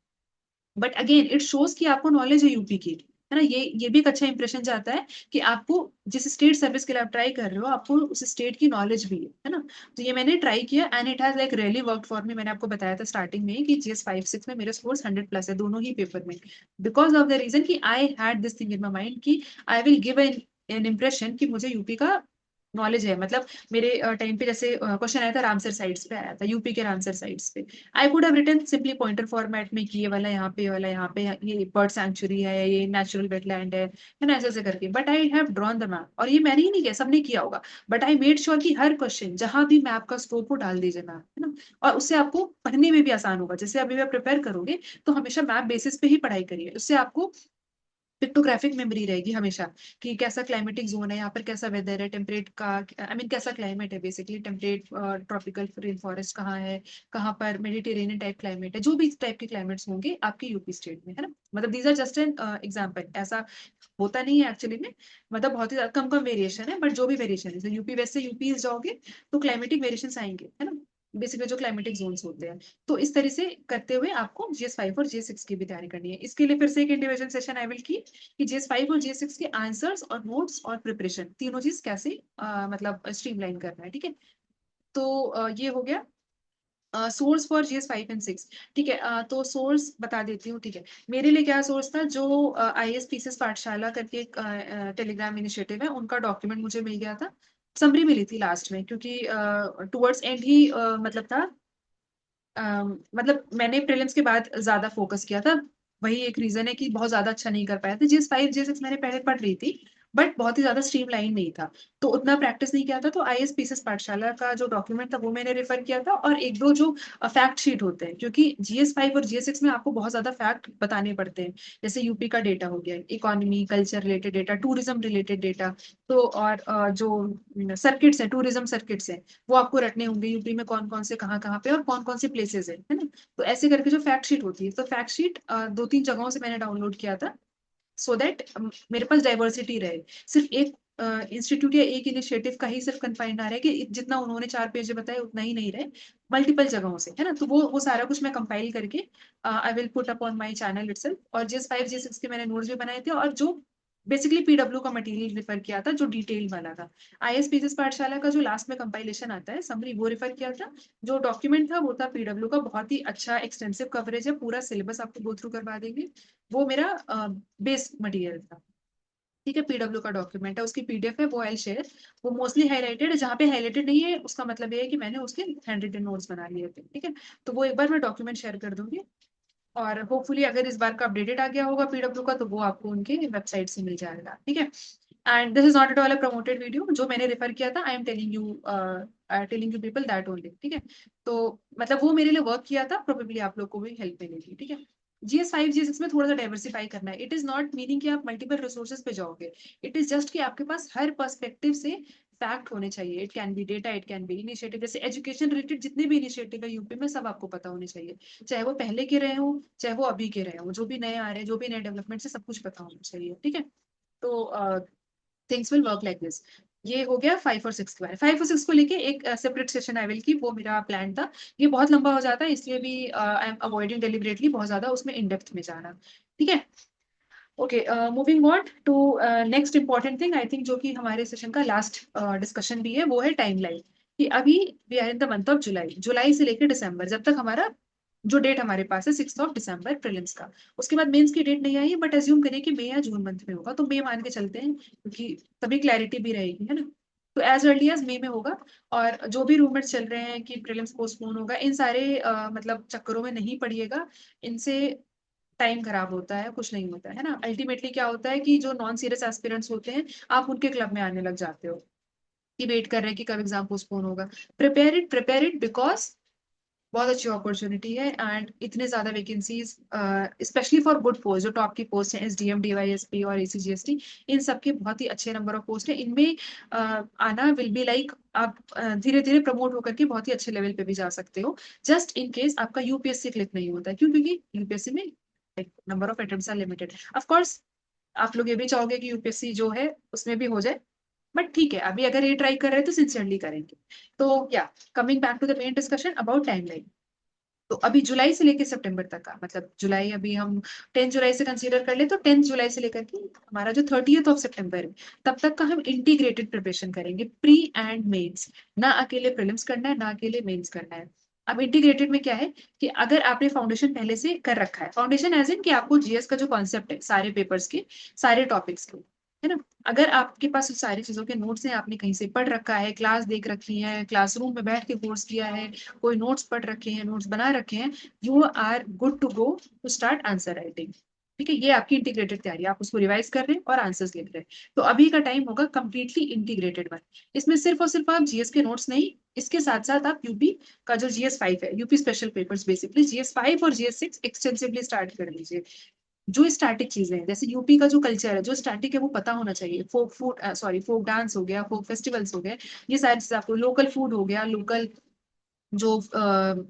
बट अगेन इट शोज कि आपको नॉलेज है यूपी की, है ना। ये भी एक अच्छा इंप्रेशन जाता है कि आपको जिस स्टेट सर्विस के लिए आप ट्राई कर रहे हो, आपको उस स्टेट की नॉलेज भी है ना। तो ये मैंने ट्राई किया and it has like really work for me. मैंने आपको बताया था स्टार्टिंग में कि GS 5 6 में मेरे स्कोर्स 100+ है दोनों ही पेपर में, बिकॉज ऑफ द रीजन कि I had this thing in my mind कि I will give an impression कि मुझे यूपी का नॉलेज है, मतलब मेरे टाइम पे जैसे क्वेश्चन आया था रामसर साइट्स पे आया था, यूपी के रामसर साइट्स पे, I could have written simply pointer format में कि ये वाला यहाँ पे, ये वाला यहाँ पे, ये बर्ड सैंक्चुरी है, ये नेचुरल वेटलैंड है ना, ऐसे ऐसे करके, but I have drawn the map, और ये मैंने ही नहीं किया, सबने किया होगा, बट आई मेड श्योर कि हर क्वेश्चन जहां भी मैप का स्कोप हो डाल दीजिए मैप, है ना, और उससे आपको पढ़ने में भी आसान होगा। जैसे अभी मैं प्रिपेयर करोगे तो हमेशा मैप बेसिस पे ही पढ़ाई करिए, उससे आपको पिक्टोग्राफिक मेमोरी रहेगी हमेशा, कि कैसा क्लाइमेटिक जोन है यहाँ पर, कैसा वेदर है, टेम्परेट का आई मीन कैसा क्लाइमेट है, basically temperate tropical rain forest कहाँ है, कहाँ पर मेडिटेरेनियन टाइप क्लाइमेट है, जो भी टाइप के क्लाइमेट्स होंगे आपके यूपी स्टेट में, है ना, मतलब these are just an example, ऐसा होता नहीं है एक्चुअली में, मतलब बहुत ही कम कम वेरिएशन है, बट जो भी वेरिएशन है, यूपी वेस्ट से यूपी जाओगे तो क्लाइमेटिक वेरिएशन आएंगे, है ना, बेसिकली जो क्लाइमेटिक जोन्स होते हैं। तो इस तरह से करते हुए आपको GS 5 और GS 6 की भी तैयारी करनी है। इसके लिए फिर से एक इंडिविजुअल सेशन आई विल की कि GS 5 और GS 6 के आंसर्स और नोट्स और प्रिपरेशन तीनों चीज कैसे मतलब स्ट्रीमलाइन करना है, ठीक है। तो ये हो गया सोर्स फॉर GS 5 एंड 6, ठीक है। तो सोर्स बता देती हूँ, ठीक है। मेरे लिए क्या सोर्स था, जो IAS पीसीएस पाठशाला करके एक टेलीग्राम इनिशिएटिव है, उनका डॉक्यूमेंट मुझे मिल गया था, समरी मिली थी लास्ट में, क्योंकि टुवर्ड्स एंड ही मतलब था, मतलब मैंने प्रीलिम्स के बाद ज्यादा फोकस किया था, वही एक रीजन है कि बहुत ज्यादा अच्छा नहीं कर पाया था। GS 5 GS 6 मैंने पहले पढ़ रही थी, बट बहुत ही ज्यादा स्ट्रीमलाइन नहीं था, तो उतना प्रैक्टिस नहीं किया था। तो IAS पीसीएस पाठशाला का जो डॉक्यूमेंट था वो मैंने रेफर किया था, और एक दो जो फैक्ट शीट होते हैं, क्योंकि GS 5 और GS 6 में आपको बहुत ज्यादा फैक्ट बताने पड़ते हैं, जैसे यूपी का डेटा हो गया, economy culture related data, tourism related data, तो और जो सर्किट्स है, टूरिज्म सर्किट्स है, वो आपको रटने होंगे, यूपी में कौन कौन से कहाँ कहाँ पे और कौन कौन से प्लेसेस है ना। तो ऐसे करके जो फैक्ट शीट होती है, तो फैक्ट शीट दो तीन जगहों से मैंने डाउनलोड किया था, सो दैट मेरे पास डाइवर्सिटी रहे, सिर्फ एक इंस्टीट्यूट या एक इनिशिएटिव का ही सिर्फ कन्फाइंड ना रहे कि जितना उन्होंने 4 पेज बताए उतना ही नहीं रहे, मल्टीपल जगहों से, है ना। तो वो सारा कुछ मैं कंपाइल करके I will put up on my channel itself. और GS 5 GS 6 के मैंने नोट्स भी बनाए थे, और जो बेसिकली PW का मटेरियल रेफर किया था जो डिटेल वाला था। IAS पीसीएस पाठशाला का जो लास्ट में कंपाइलेशन आता है समरी, वो रेफर किया था। जो डॉक्यूमेंट था वो था PW का, बहुत ही अच्छा एक्सटेंसिव कवरेज है, पूरा सिलेबस आपको गो थ्रू करवा देंगे, वो मेरा बेस मटेरियल था, ठीक है। PW का डॉक्यूमेंट है, उसकी PDF है, वो आई शेयर। वो मोस्टली हाईलाइटेड है, जहाँ पे हाईलाइटेड नहीं है उसका मतलब ये है कि मैंने उसके हैंड रिटन नोट्स बना लिए थे, ठीक है। तो वो एक बार मैं डॉक्यूमेंट शेयर कर दूंगी, और होपफुली अगर इस बार का अपडेटेड आ गया होगा PW का, तो वो आपको उनके वेबसाइट से मिल जाएगा, ठीक है। And this is not at all a promoted video, जो मैंने रेफर किया था, I am telling you people that only, ठीक है। तो मतलब वो मेरे लिए वर्क किया था, प्रोबेबली आप लोग को भी हेल्प मिलेगी, ठीक है। GS 5 GS 6 में थोड़ा सा डाइवर्सिफाई करना है, इट इज नॉट मीनिंग कि आप मल्टीपल रिसोर्सेज पे जाओगे, इट इज जस्ट कि आपके पास हर पर्सपेक्टिव से फैक्ट होने चाहिए। It can be data, it can be initiative, जैसे एजुकेशन रिलेटेड जितने भी इनिशिएटिव है यूपी में, सब आपको पता होने चाहिए, चाहे वो पहले के रहे हो, चाहे वो अभी के रहे हो, जो भी नए आ रहे हैं, जो भी नए डेवलपमेंट है, सब कुछ पता होना चाहिए, ठीक है। तो things will work like this. ये हो गया 5 और 6 के बारे में। 5 और 6 को लेके एक सेपरेट सेशन आई विल की, वो मेरा प्लान था। ये बहुत लंबा हो जाता है, इसलिए भी आई एम अवॉइडिंग डेलिबरेटली बहुत ज्यादा उसमें इन डेप्थ में जाना, ठीक है। Okay, moving on to next important thing, I think जो कि हमारे सेशन का लास्ट डिस्कशन भी है, वो है टाइमलाइन। कि अभी we are in the month of July, जुलाई से लेकर दिसंबर, जब तक हमारा जो डेट हमारे पास है 6 दिसंबर प्रीलिम्स का, उसके बाद मेंस की डेट नहीं आई है, बट एज्यूम करें कि मई या जून मंथ में होगा, तो मई मान के चलते हैं, क्योंकि तभी क्लैरिटी भी रहेगी, है ना। तो एज अर्ली एज मई में होगा। और जो भी रूमर्स चल रहे हैं कि प्रीलिम्स पोस्टपोन होगा, इन सारे मतलब चक्करों में नहीं पड़िएगा, इनसे टाइम खराब होता है, कुछ नहीं होता है ना। अल्टीमेटली क्या होता है कि जो नॉन सीरियस एस्पिरेंट्स होते हैं, आप उनके क्लब में आने लग जाते हो, कि वेट कर रहे हैं कि कब एग्जाम पोस्टपोन होगा। प्रिपेयर इट बिकॉज बहुत अच्छी अपॉर्चुनिटी है, एंड इतने ज्यादा vacancies, specially for good post, जो टॉप की पोस्ट है, SDM DYSP और ACGST, इन सबके बहुत ही अच्छे नंबर ऑफ पोस्ट है इनमें। आना विल बी लाइक, आप धीरे धीरे प्रमोट होकर के बहुत ही अच्छे लेवल पे भी जा सकते हो, जस्ट इन केस आपका UPSC क्लिक नहीं होता है। क्यों? क्योंकि UPSC में number of attempts are limited, of course आप लोग ये भी चाहोगे कि UPSC जो है उसमें भी हो जाए, बट ठीक है, अभी अगर ये ट्राई कर रहे हैं तो सिंसियरली करेंगे। तो yeah coming back to the main discussion about timeline. तो अभी जुलाई से लेकर सितंबर तक का, मतलब जुलाई अभी हम 10 जुलाई से कंसीडर कर ले, तो 10 जुलाई से लेकर के हमारा जो 30 सितंबर है, तब तक का हम इंटीग्रेटेड प्रिपरेशन करेंगे, प्री एंड मेंस, ना अकेले प्रीलिम्स करना है, ना अकेले मेंस करना है। अब इंटीग्रेटेड में क्या है कि अगर आपने फाउंडेशन पहले से कर रखा है, फाउंडेशन एज इन कि आपको GS का जो कॉन्सेप्ट है सारे पेपर्स के, सारे टॉपिक्स के, है ना। अगर आपके पास उस सारी चीजों के नोट्स हैं, आपने कहीं से पढ़ रखा है, क्लास देख रखी है, क्लासरूम में बैठ के कोर्स किया है, कोई नोट्स पढ़ रखे हैं, नोट्स बना रखे हैं, you are good to go to start answer writing. ठीक है, ये आपकी इंटीग्रेटेड तैयारी, आप उसको रिवाइज कर रहे हैं और आंसर्स लिख रहे हैं। तो अभी का टाइम होगा कंप्लीटली इंटीग्रेटेड वन। इसमें सिर्फ और सिर्फ आप जीएस के नोट्स नहीं, इसके साथ साथ आप यूपी का जो जीएस 5 है, UP special papers, basically GS 5 और जीएस 6 एक्सटेंसिवली स्टार्ट कर दीजिए। जो स्टैटिक चीजें हैं, जैसे यूपी का जो कल्चर है, जो स्टैटिक है वो पता होना चाहिए। फोक फूड, सॉरी, फोक डांस हो गया, फोक फेस्टिवल्स हो गए, ये सारी चीजें आपको, लोकल फूड हो गया, लोकल जो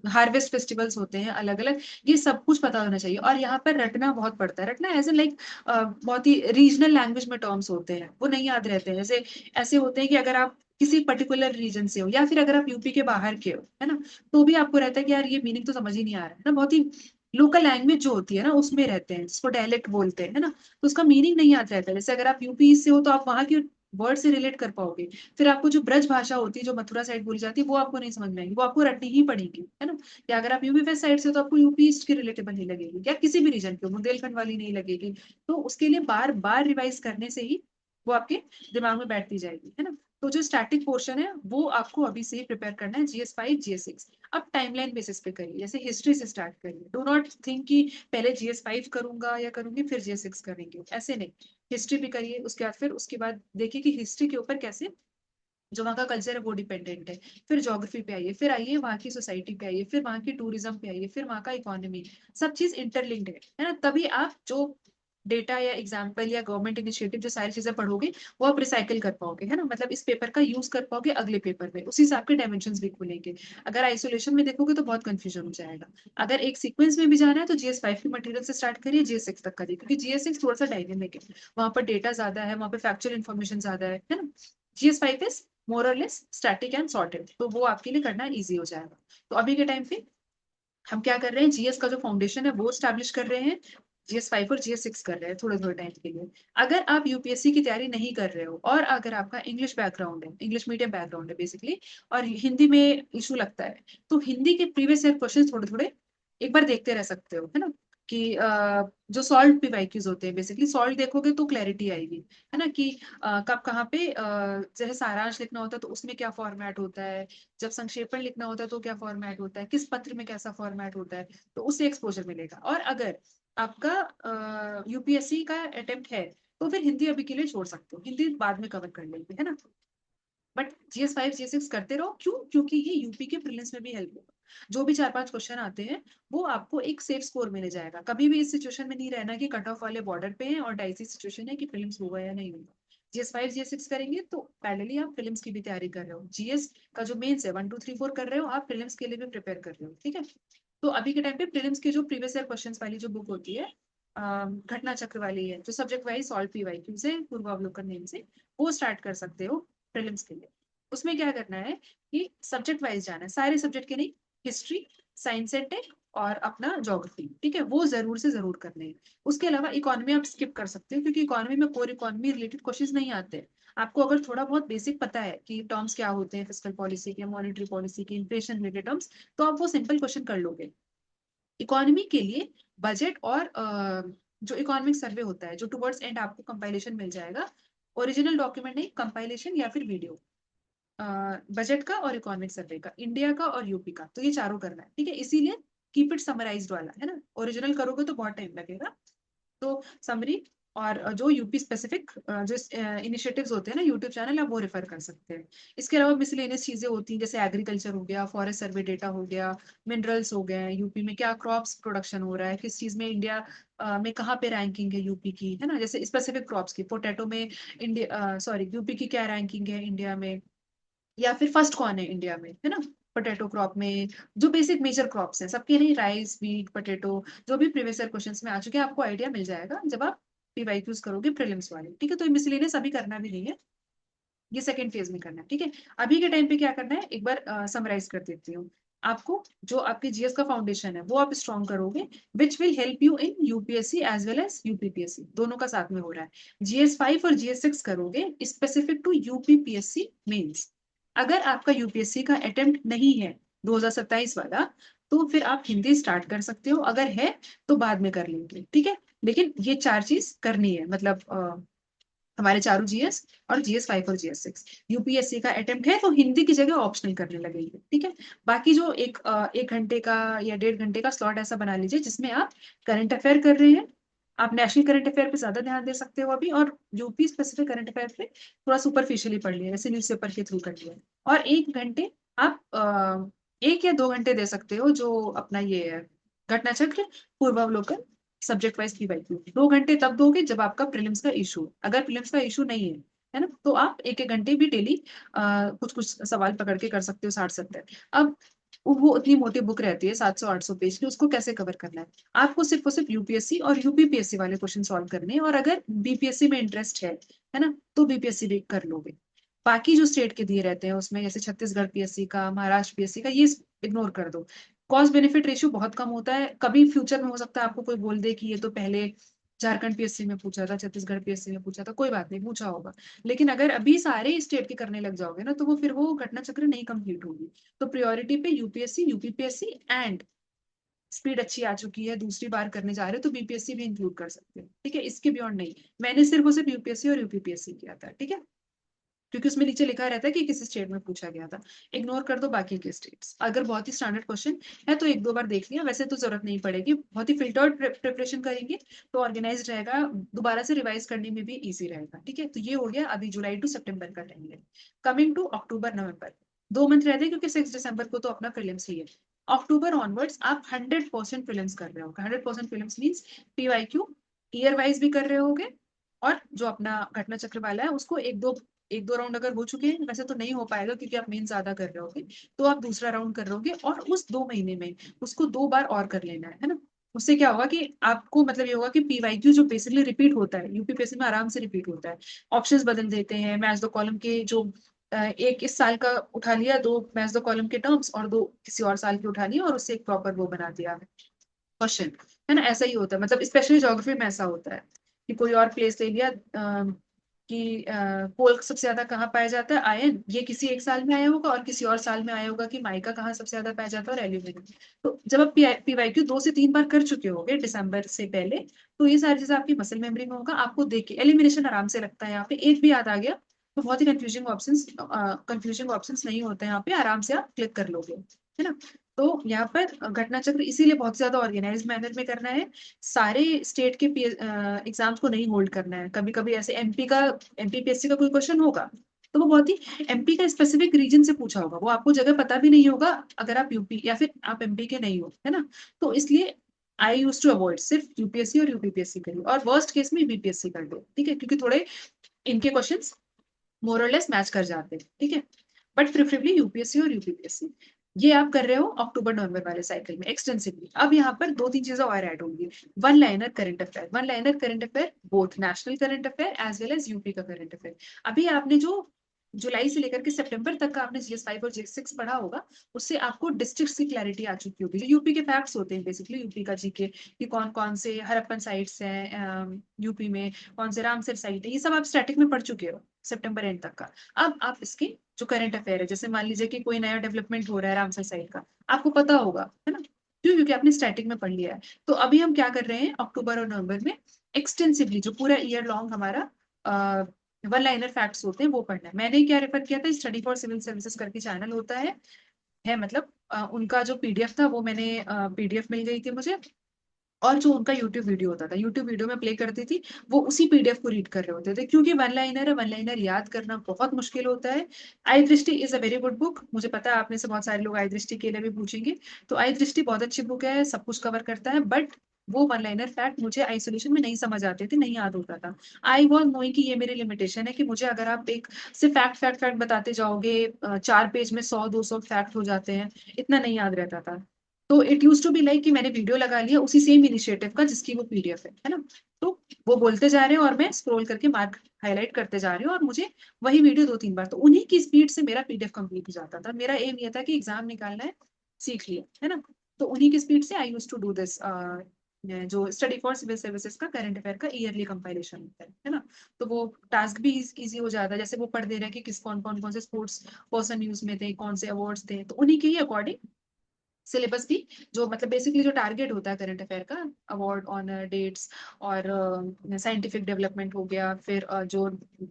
हार्वेस्ट फेस्टिवल्स होते हैं अलग अलग, ये सब कुछ पता होना चाहिए। और यहाँ पर रटना बहुत पड़ता है। रटना एज ए लाइक बहुत ही रीजनल लैंग्वेज में टर्म्स होते हैं, वो नहीं याद रहते हैं। जैसे ऐसे होते हैं कि अगर आप किसी पर्टिकुलर रीजन से हो, या फिर अगर आप यूपी के बाहर के हो, है ना, तो भी आपको रहता है कि यार ये मीनिंग तो समझ ही नहीं आ रहा है ना। बहुत ही लोकल लैंग्वेज जो होती है ना, उसमें रहते हैं, जिसको डायलेक्ट बोलते हैं, है ना, तो उसका मीनिंग नहीं याद रहता है। जैसे अगर आप यूपी से हो तो आप वहां के वर्ड से रिलेट कर पाओगे। फिर आपको जो ब्रज भाषा होती है, जो मथुरा साइड बोली जाती है, वो आपको नहीं समझ में आएगी, वो आपको रटनी ही पड़ेगी, है ना। या अगर आप यूपी वेस्ट साइड से हो तो आपको यूपी ईस्ट की रिलेटेबल नहीं लगेगी, या किसी भी रीजन की हो, बुंदेलखंड वाली नहीं लगेगी। तो उसके लिए बार बार रिवाइज करने से ही वो आपके दिमाग में बैठती जाएगी, है ना। तो जो स्टैटिक पोर्शन है वो आपको अभी से ही प्रिपेयर करना है, जीएस 5 जीएस 6। अब टाइमलाइन बेसिस पे करिए, जैसे हिस्ट्री से स्टार्ट करिए। डू नॉट थिंक कि पहले जीएस 5 करूंगा या करूंगी फिर जीएस 6 करेंगे, ऐसे नहीं। हिस्ट्री भी करिए, उसके बाद देखिए कि हिस्ट्री के ऊपर कैसे जो वहाँ का कल्चर है वो डिपेंडेंट है। फिर ज्योग्राफी पे आइए, फिर आइए वहाँ की सोसाइटी पे आइए, फिर वहाँ की टूरिज्म पे आइए, फिर वहाँ का इकोनॉमी। सब चीज इंटरलिंक्ड है ना। तभी आप जो डेटा या एग्जाम्पल या गवर्नमेंट इनिशिएटिव जो सारी चीजें पढ़ोगे, वो आप रिसाइकिल कर पाओगे, है ना। मतलब इस पेपर का यूज कर पाओगे अगले पेपर में, उसी हिसाब के डायमेंशन भी खुलेंगे। अगर आइसोलेशन में देखोगे तो बहुत कंफ्यूजन हो जाएगा। अगर एक सीक्वेंस में भी जाना है तो जीएस 5 के मटेरियल से स्टार्ट करिए, जीएस 6 तक करिए, क्योंकि जीएस 6 थोड़ा सा डायनेमिक है, वहां पर डेटा ज्यादा है, वहां पर फैक्चुअल इन्फॉर्मेशन ज्यादा है ना। जीएस 5 इज मोर और लेस स्टैटिक एंड सॉर्टेड, तो वो आपके लिए करना इजी हो जाएगा। तो अभी के टाइम पे हम क्या कर रहे हैं, जीएस का जो फाउंडेशन है वो स्टैब्लिश कर रहे हैं, जीएस 5 और जीएस 6 कर रहे हैं थोड़े थोड़े टाइम के लिए। अगर आप यूपीएससी की तैयारी नहीं कर रहे हो, और अगर आपका इंग्लिश बैकग्राउंड है, इंग्लिश मीडियम बैकग्राउंड है बेसिकली, और हिंदी में इशू लगता है, तो हिंदी के प्रीवियस ईयर क्वेश्चन थोड़े थोड़े एक बार देखते रह सकते हो, है ना। कि जो सॉल्व पीवाईक्यूज होते हैं, बेसिकली सॉल्व देखोगे तो क्लैरिटी आएगी, है ना। कि कब कहाँ पे जैसे सारांश लिखना होता है तो उसमें क्या फॉर्मेट होता है, जब संक्षेपण लिखना होता है तो क्या फॉर्मेट होता है, किस पत्र में कैसा फॉर्मेट होता है, तो उससे एक्सपोजर मिलेगा। और अगर आपका यूपीएससी का अटेम्प्ट है तो फिर हिंदी अभी के लिए छोड़ सकते हो, हिंदी बाद में कवर कर लेंगे, है ना। बट जीएस 5 जीएस 6 करते रहो, क्यों? क्योंकि ये यूपी के प्रीलिम्स में भी हेल्प होगा। जो भी 4-5 क्वेश्चन आते हैं वो आपको एक सेफ स्कोर मिल जाएगा। कभी भी इस सिचुएशन में नहीं रहना कि कट ऑफ वाले बॉर्डर पे हैं और डाइसी सिचुएशन है कि प्रीलिम्स होगा या नहीं होगा। जीएस 5 जीएस 6 करेंगे तो पैरेलली आप प्रीलिम्स की भी तैयारी कर रहे हो, जीएस का जो मेंस है 1 2 3 4 कर रहे हो, आप प्रीलिम्स के लिए भी प्रिपेयर कर रहे हो, ठीक है। तो अभी के टाइम पे प्रीलिम्स के जो प्रीवियस ईयर क्वेश्चंस वाली जो बुक होती है, घटना चक्र वाली है, जो सब्जेक्ट वाइज सॉल्व पीवाईक्यू से, पूर्वावलोकन नेम से, वो स्टार्ट कर सकते हो प्रीलिम्स के लिए। उसमें क्या करना है कि सब्जेक्ट वाइज जाना है, सारे सब्जेक्ट के नहीं, हिस्ट्री, साइंस एंड टेक और अपना ज्योग्राफी, ठीक है, वो जरूर से जरूर करने हैं। उसके अलावा इकोनॉमी आप स्किप कर सकते हो, क्योंकि इकोनॉमी में कोर इकोनॉमी रिलेटेड क्वेश्चंस नहीं आते। आपको अगर थोड़ा बहुत बेसिक पता है कि टर्म्स क्या होते हैं, फिस्कल पॉलिसी के, मॉनेटरी पॉलिसी के, इन्फ्लेशन रिलेटेड टर्म्स, तो आप वो सिंपल क्वेश्चन कर लोगे। इकोनॉमी के लिए बजट और जो इकोनॉमिक सर्वे होता है, जो टुवर्ड्स एंड आपको कंपाइलेशन मिल जाएगा, ओरिजिनल डॉक्यूमेंट नहीं, कंपाइलेशन या फिर वीडियो, बजट का और इकोनॉमिक सर्वे का, इंडिया का और यूपी का, तो ये चारों करना है, ठीक है। इसीलिए कीप इट समराइज्ड वाला, है ना। ओरिजिनल करोगे तो बहुत टाइम लगेगा। तो समरी और जो यूपी स्पेसिफिक जो इनिशिएटिव्स होते हैं ना, यूट्यूब चैनल, आप वो रेफर कर सकते हैं। इसके अलावा मिसलेनियस चीजें होती हैं, जैसे एग्रीकल्चर हो गया, फॉरेस्ट सर्वे डेटा हो गया, मिनरल्स हो गए, यूपी में क्या क्रॉप्स प्रोडक्शन हो रहा है, किस चीज में इंडिया में कहाँ पे रैंकिंग है यूपी की, है ना। जैसे स्पेसिफिक क्रॉप्स की, पोटैटो में इंडिया, सॉरी, यूपी की क्या रैंकिंग है इंडिया में, या फिर फर्स्ट कौन है इंडिया में, है ना, पोटैटो क्रॉप में। जो बेसिक मेजर क्रॉप्स हैं सबके, नहीं, राइस, व्हीट, पोटैटो, जो भी प्रीवियस ईयर क्वेश्चंस में आ चुके हैं, आपको आइडिया मिल जाएगा जब आप पीवाईक्यूज करोगे प्रीलिम्स वाले, ठीक है। तो मिसलेनियस अभी करना भी नहीं है, ये सेकंड फेज में करना है, ठीक है। अभी के टाइम पे क्या करना है, एक बार समराइज कर देती हूँ आपको। जो आपके जीएस का फाउंडेशन है वो आप स्ट्रॉन्ग करोगे, which will help you in UPSC as well as UPPSC, दोनों का साथ में हो रहा है। जीएस 5 और जीएस 6 करोगे स्पेसिफिक टू यूपीपीएससी मेंस। अगर आपका यूपीएससी का अटेम्प्ट नहीं है 2027 वाला, तो फिर आप हिंदी स्टार्ट कर सकते हो, अगर है तो बाद में कर लेंगे, ठीक है। लेकिन ये चार चीज करनी है, मतलब हमारे चारों जीएस और जीएस 5 और जीएस 6। यूपीएससी का अटेम्प्ट है तो हिंदी की जगह ऑप्शनल करने लगेंगे, ठीक है। बाकी जो एक घंटे का या 1.5 घंटे का स्लॉट ऐसा बना लीजिए जिसमें आप करंट अफेयर कर रहे हैं, आप नेशनल करंट अफेयर पे ज्यादा ध्यान दे सकते हो अभी, और यूपी स्पेसिफिक करंट अफेयर पे थोड़ा सुपरफिशियली पढ़ लिया, जैसे न्यूज़पेपर के थ्रू कर लिया। और 1 घंटे आप 1 या 2 घंटे दे सकते हो जो अपना ये है घटना चक्र, पूर्वावलोकन, सब्जेक्ट वाइज पीवाईक्यू। 2 घंटे तब दोगे जब आपका प्रीलिम्स का इशू, अगर प्रीलिम्स का इशू नहीं है ना, तो आप 1 1 घंटे भी डेली कुछ कुछ सवाल पकड़ के कर सकते हो, 60 70। अब वो उतनी मोटी बुक रहती है 700 800 पेज की, उसको कैसे कवर करना है? आपको सिर्फ और सिर्फ यूपीएससी और यूपीपीएससी वाले क्वेश्चन सॉल्व करने हैं, और अगर बीपीएससी में इंटरेस्ट है ना, तो बीपीएससी भी कर लोगे। बाकी जो स्टेट के दिए रहते हैं उसमें, जैसे छत्तीसगढ़ पीएससी का, महाराष्ट्र पीएससी का, ये इग्नोर कर दो। कॉस्ट बेनिफिट रेशियो बहुत कम होता है, कभी फ्यूचर में हो सकता है आपको कोई बोल दे कि ये तो पहले झारखंड पीएससी में पूछा था, छत्तीसगढ़ पीएससी में पूछा था, कोई बात नहीं, पूछा होगा। लेकिन अगर अभी सारे स्टेट के करने लग जाओगे ना, तो वो फिर वो घटना चक्र नहीं कंप्लीट होगी। तो प्रायोरिटी पे यूपीएससी, यूपीपीएससी, एंड स्पीड अच्छी आ चुकी है, दूसरी बार करने जा रहे हो तो बीपीएससी भी इंक्लूड कर सकते हो, ठीक है। इसके बियॉन्ड नहीं। मैंने सिर्फ और सिर्फ यूपीएससी और यूपीपीएससी किया था, ठीक है, क्योंकि उसमें नीचे लिखा रहता है कि किस स्टेट में पूछा गया था। इग्नोर कर दो बाकी के स्टेट्स, अगर बहुत ही स्टैंडर्ड क्वेश्चन है तो 1 2 बार देख लिया, वैसे तो जरूरत नहीं पड़ेगी। बहुत ही फिल्टर्ड प्रिपरेशन करेंगे तो ऑर्गेनाइज रहेगा, दोबारा से रिवाइज करने में भी इजी रहेगा, ठीक है। तो ये हो गया अभी जुलाई टू सितंबर का टाइम है। Coming to October November, 2 month रहते हैं क्योंकि 6 दिसंबर को तो अपना प्रीलिम्स ही है। अक्टूबर ऑनवर्ड्स आप 100% प्रीलिम्स कर रहे हो। 100% prelims means PYQ year wise भी कर रहे होगे, और जो अपना घटना चक्र वाला है उसको एक दो राउंड अगर हो चुके हैं, वैसे तो नहीं हो पाएगा क्योंकि आप मेन ज्यादा कर रहे होगे, तो आप दूसरा राउंड कर रहे होगे, और उस 2 महीने में उसको 2 बार और कर लेना है ना। उससे क्या होगा कि आपको मतलब ये होगा कि पीवाईक्यू जो बेसिकली रिपीट होता है यूपीपीएससी में आराम से रिपीट होता है। ऑप्शंस बदल देते हैं, मैच दो कॉलम के जो एक इस साल का उठा लिया, 2 मैच दो कॉलम के टर्म्स और 2 किसी और साल के उठा लिया, और उससे एक प्रॉपर वो बना दिया क्वेश्चन, है ना। ऐसा ही होता है, मतलब स्पेशली ज्योग्राफी में ऐसा होता है कि कोई और प्लेस ले लिया, कि कोल सबसे ज्यादा कहाँ पाया जाता है, आयन, ये किसी एक साल में आया होगा, और किसी और साल में आया होगा कि माइका कहाँ सबसे ज्यादा पाया जाता है, और एल्यूमिनियम। तो जब आप पीवाईक्यू 2 से 3 बार कर चुके होगे दिसंबर से पहले, तो ये सारी चीजें आपकी मसल मेमोरी में होगा, आपको देख के एलिमिनेशन आराम से लगता है। यहाँ पे एक भी याद आ गया तो बहुत ही कंफ्यूजिंग ऑप्शंस नहीं होते हैं, यहाँ पे आराम से आप क्लिक कर लोगे, है ना। तो यहाँ पर घटना चक्र इसीलिए बहुत ज्यादा ऑर्गेनाइज मैनर में करना है। सारे स्टेट के एग्जाम्स को नहीं होल्ड करना है। कभी कभी ऐसे एमपीपीएससी का कोई क्वेश्चन होगा, तो वो बहुत ही एमपी का स्पेसिफिक रीजन से पूछा होगा, वो आपको जगह पता भी नहीं होगा अगर आप यूपी या फिर आप एमपी के नहीं हो, है ना। तो इसलिए आई यूज टू अवॉइड, सिर्फ यूपीएससी और यूपीपीएससी करिए, और वर्स्ट केस में बीपीएससी कर दो, ठीक है, क्योंकि थोड़े इनके क्वेश्चंस मोर और लेस मैच कर जाते हैं, ठीक है। बट प्रिफरेबली यूपीएससी और यूपीपीएससी, ये आप कर रहे हो अक्टूबर नवंबर वाले साइकिल में एक्सटेंसिवली। अब यहाँ पर 2 3 चीजें और ऐड होंगी। One liner current affair, both national current affair as well as UP का करंट अफेयर। अभी आपने जो जुलाई से लेकर के सितंबर तक का आपने जीएस 5 और जीएस 6 पढ़ा होगा, उससे आपको डिस्ट्रिक्ट की क्लैरिटी आ चुकी होगी। जो यूपी के फैक्ट्स होते हैं बेसिकली, यूपी का जीके, कि कौन कौन से हरप्पन साइट्स हैं यूपी में, कौन से रामसर साइट है, ये सब आप स्टैटिक में पढ़ चुके हो सितंबर एंड तक का। अब आप इसके जो करंट अफेयर है, जैसे मान लीजिए कि कोई नया डेवलपमेंट हो रहा है रामसर साइट का, आपको पता होगा, है ना, क्यों? क्योंकि आपने स्टैटिक में पढ़ लिया है। तो अभी हम क्या कर रहे हैं अक्टूबर और नवंबर में, एक्सटेंसिवली जो पूरा ईयर लॉन्ग हमारा वन लाइनर फैक्ट्स होते हैं वो पढ़ना है। मैंने क्या रेफर किया था, स्टडी फॉर सिविल सर्विसेज करके चैनल होता है मतलब उनका जो पीडीएफ था वो मैंने पीडीएफ मिल गई थी मुझे, और जो उनका यूट्यूब वीडियो होता था, यूट्यूब वीडियो में प्ले करती थी, वो उसी पीडीएफ को रीड कर रहे होते थे, क्योंकि वन लाइनर है, वन लाइनर याद करना बहुत मुश्किल होता है। आई दृष्टि is a very good book, मुझे पता है आप में से बहुत सारे लोग आई दृष्टि के लिए भी पूछेंगे, तो आई दृष्टि बहुत अच्छी बुक है, सब कुछ कवर करता है, बट वो वन लाइनर फैक्ट मुझे आइसोलेशन में नहीं समझ आते थे, नहीं याद होता था। आई वॉज नोइंग कि ये मेरी लिमिटेशन है, कि मुझे अगर आप एक सिर्फ फैक्ट फैक्ट फैक्ट बताते जाओगे, 4 पेज में 100 200 फैक्ट हो जाते हैं, इतना नहीं याद रहता था। तो it use to be like कि मैंने वीडियो लगा लिया उसी सेम इनिशिएटिव का जिसकी वो पीडीएफ है ना। तो वो बोलते जा रहे हैं और मैं स्क्रॉल करके मार्क हाईलाइट करते जा रही हूँ, और मुझे वही वीडियो 2 3 बार, तो उन्हीं की स्पीड से मेरा पीडीएफ कंप्लीट हो जाता था। मेरा एम ये था कि एग्जाम निकालना है, सीख लिया, है ना। तो उन्हीं की स्पीड से आई यूज टू डू दिस, जो स्टडी फॉर सिविल सर्विसेज का करंट अफेयर का ईयरली कंपाइलेशन होता है ना। तो वो टास्क भी इजी हो जाता है, जैसे वो पढ़ दे रहे हैं कि किस कौन कौन कौन से स्पोर्ट्स पर्सन न्यूज में थे, कौन से अवार्ड्स थे, तो उन्हीं के ही अकॉर्डिंग सिलेबस भी जो मतलब बेसिकली जो टारगेट होता है करंट अफेयर का, अवार्ड ऑनर डेट्स और साइंटिफिक डेवलपमेंट हो गया, फिर जो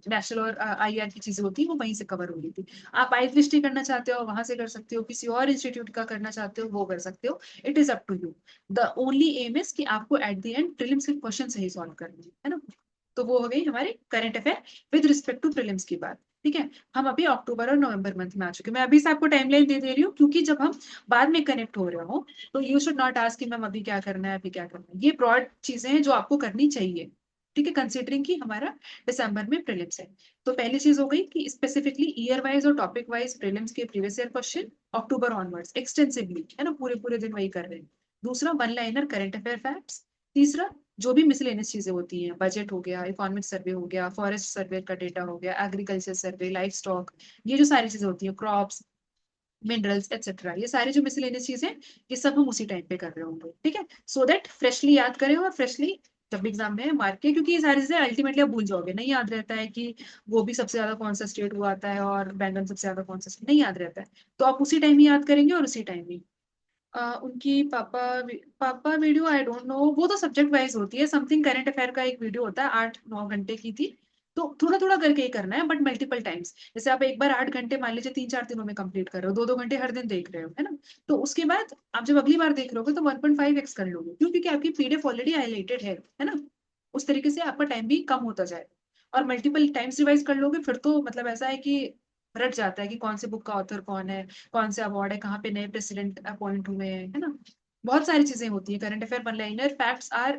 नेशनल और आईआर की चीजें होती है वो वहीं से कवर हो रही थी। आप आई दृष्टि करना चाहते हो वहां से कर सकते हो, किसी और इंस्टीट्यूट का करना चाहते हो वो कर सकते हो, it is up to you. The only aim is कि आपको एट द एंड प्रीलिम्स के क्वेश्चन सही सॉल्व करने हैं, है ना। तो वो हो गई हमारे current affair with respect to prelims की बात। ठीक है, हम अभी अक्टूबर और नवंबर मंथ में आ चुके हैं। मैं अभी से आपको टाइमलाइन दे रही हूँ, क्योंकि जब हम बाद में कनेक्ट हो रहे हो तो यू शुड नॉट आस्क कि मैम अभी क्या करना है, अभी क्या करना है। ये ब्रॉड चीजें हैं जो आपको करनी चाहिए, ठीक है, कंसिडरिंग कि हमारा दिसंबर में प्रीलिम्स है। तो पहली चीज हो गई कि स्पेसिफिकली ईयर वाइज और टॉपिक वाइज प्रीलिम्स के प्रीवियस ईयर क्वेश्चन अक्टूबर ऑनवर्ड्स एक्सटेंसिवली, है ना, पूरे पूरे दिन वही कर रहे हैं। दूसरा, one liner current affair facts. तीसरा, जो भी मिसलेनियस चीजें होती हैं, बजट हो गया, इकोनॉमिक सर्वे हो गया, फॉरेस्ट सर्वे का डेटा हो गया, एग्रीकल्चर सर्वे, लाइफ स्टॉक, ये जो सारी चीजें होती हैं, क्रॉप्स, मिनरल्स एक्सेट्रा, ये सारी जो मिसलेनियस चीजें, ये सब हम उसी टाइम पे कर रहे होंगे। ठीक है, सो दैट फ्रेशली याद करें और फ्रेशली जब एग्जाम में मार्क के, क्योंकि ये सारी चीजें अल्टीमेटली आप भूल जाओगे, नहीं याद रहता है कि वो भी सबसे ज्यादा कौन सा स्टेट हुआ आता है और बैंगन सबसे ज्यादा कौन सा नहीं याद रहता है। तो आप उसी टाइम ही याद करेंगे और उसी टाइम ही उनकी पापा वीडियो आई डोंट नो, वो तो सब्जेक्ट वाइज होती है। समथिंग करंट अफेयर का एक वीडियो होता है 8-9 घंटे की थी। तो थोड़ा थोड़ा करके ही करना है, बट मल्टीपल टाइम्स। जैसे आप एक बार 8 घंटे मान लीजिए 3-4 दिनों में कंप्लीट कर रहे हो, 2-2 घंटे हर दिन देख रहे हो, है ना। तो उसके बाद आप जब अगली बार देख रहे हो तो 1.5x कर लोगे, क्यों? क्योंकि आपकी पीडीएफ ऑलरेडी हाईलाइटेड है ना। उस तरीके से आपका टाइम भी कम होता जाए। और मल्टीपल टाइम्स रिवाइज कर लोगे फिर तो मतलब ऐसा है कि रट जाता है कि कौन से बुक का ऑथर कौन है, कौन से अवार्ड है, कहाँ पे नए प्रेसिडेंट अपॉइंट हुए हैं, है ना। बहुत सारी चीजें होती है। Current affair one liner facts are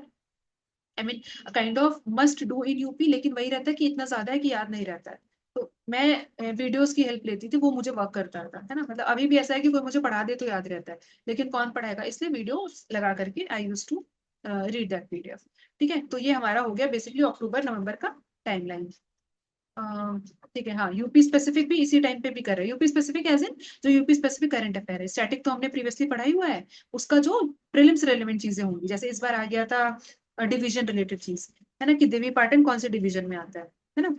I mean kind of must do in UP, लेकिन वही रहता है कि इतना ज्यादा है कि याद नहीं रहता है। तो मैं वीडियोस की हेल्प लेती थी, वो मुझे वर्क करता था, है ना। मतलब अभी भी ऐसा है कि कोई मुझे पढ़ा दे तो याद रहता है, लेकिन कौन पढ़ाएगा, इसलिए वीडियो लगा करके I use to read that PDF. ठीक है, तो ये हमारा हो गया बेसिकली अक्टूबर नवंबर का टाइमलाइन। ठीक है, हाँ, यूपी स्पेसिफिक भी इसी टाइम पे भी कर रहे हैं। यूपी स्पेसिफिक एज इन जो यूपी स्पेसिफिक करंट अफेयर है, स्टैटिक तो हमने प्रीवियसली पढ़ाई हुआ है, उसका जो प्रीलिम्स रेलेवेंट चीजें होंगी, जैसे इस बार आ गया था डिवीजन रिलेटेड चीज, है ना, कि देवी पाटन कौन से डिवीजन में आता है ना।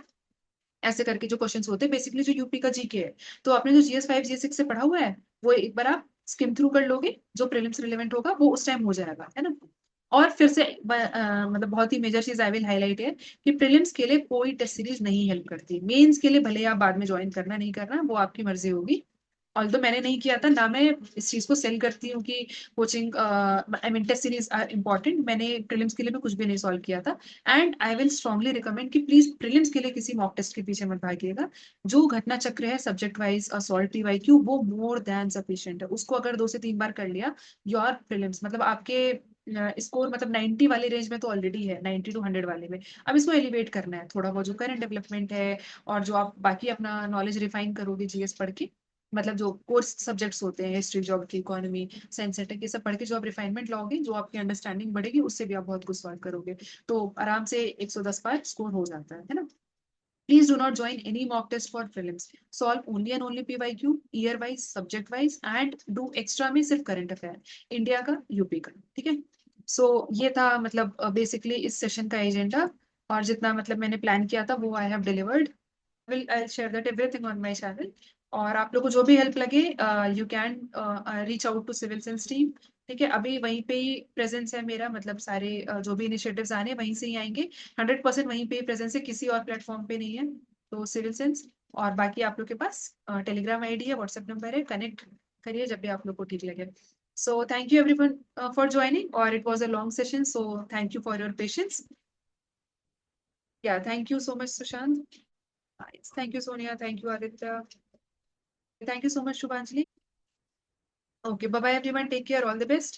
ऐसे करके जो क्वेश्चंस होते हैं बेसिकली जो यूपी का जीके है, तो आपने जो GS5 GS6 से पढ़ा हुआ है वो एक बार आप स्किम थ्रू कर लोगे, जो प्रीलिम्स रिलेवेंट होगा वो उस टाइम हो जाएगा, है ना। और फिर से मतलब बहुत ही मेजर चीज आई विल हाईलाइट है कि प्रीलिम्स के लिए कोई टेस्ट सीरीज नहीं हेल्प करती। मेंस के लिए भले आप बाद में ज्वाइन करना नहीं करना वो आपकी मर्जी होगी। ऑल्दो मैंने नहीं किया था ना, मैं इस चीज को सेल करती हूँ कि coaching I mean test series are important. मैंने प्रीलिम्स के लिए भी कुछ भी नहीं सॉल्व किया था। And I will strongly recommend कि प्लीज प्रीलिम्स के लिए किसी मॉक टेस्ट के पीछे मत भागिएगा। जो घटना चक्र है सब्जेक्ट वाइज और सॉल्व PYQ वो मोर देन सफिशिएंट है। उसको अगर 2 से 3 बार कर लिया, योर प्रीलिम्स मतलब आपके स्कोर मतलब 90 वाले रेंज में तो ऑलरेडी है, 90 to 100 वाले में। अब इसको एलिवेट करना है थोड़ा बहुत, जो करंट डेवलपमेंट है और जो आप बाकी अपना नॉलेज रिफाइन करोगे GS पढ़ के, मतलब जो कोर्स सब्जेक्ट्स होते हैं, हिस्ट्री, ज्योग्राफी, इकोनॉमी, साइंस सेटेक, ये सब पढ़ के जो आप रिफाइनमेंट लाओगे, जो आपकी अंडरस्टैंडिंग बढ़ेगी, उससे भी आप बहुत कुछ सॉल्व करोगे। तो आराम से 110 बार स्कोर हो जाता है ना। Please do not join any mock test for prelims. Solve only and only PYQ, year wise, subject wise, and do extra में सिर्फ करंट अफेयर, इंडिया का, यूपी का। ठीक है, सो ये था मतलब बेसिकली इस सेशन का एजेंडा। और जितना मतलब मैंने प्लान किया था वो I have delivered. Will I share that everything on my channel. और आप लोग को जो भी हेल्प लगे you can reach out to civil science team. ठीक है, अभी वहीं पे ही प्रेजेंस है मेरा, मतलब सारे जो भी इनिशिएटिव्स आने वहीं से ही आएंगे। 100% वहीं पे ही प्रेजेंस है, किसी और प्लेटफॉर्म पे नहीं है। तो सिविल साइंस और बाकी आप लोग के पास टेलीग्राम आईडी है, व्हाट्सएप नंबर है, कनेक्ट करिए जब भी आप लोग को ठीक लगे। So thank you everyone for joining, और it was a long session, so thank you for your patience. Yeah thank you so much Sushant. Thank you Sonia, thank you Aditya, thank you so much Shubhanjali. Okay, bye bye everyone. Take care. All the best.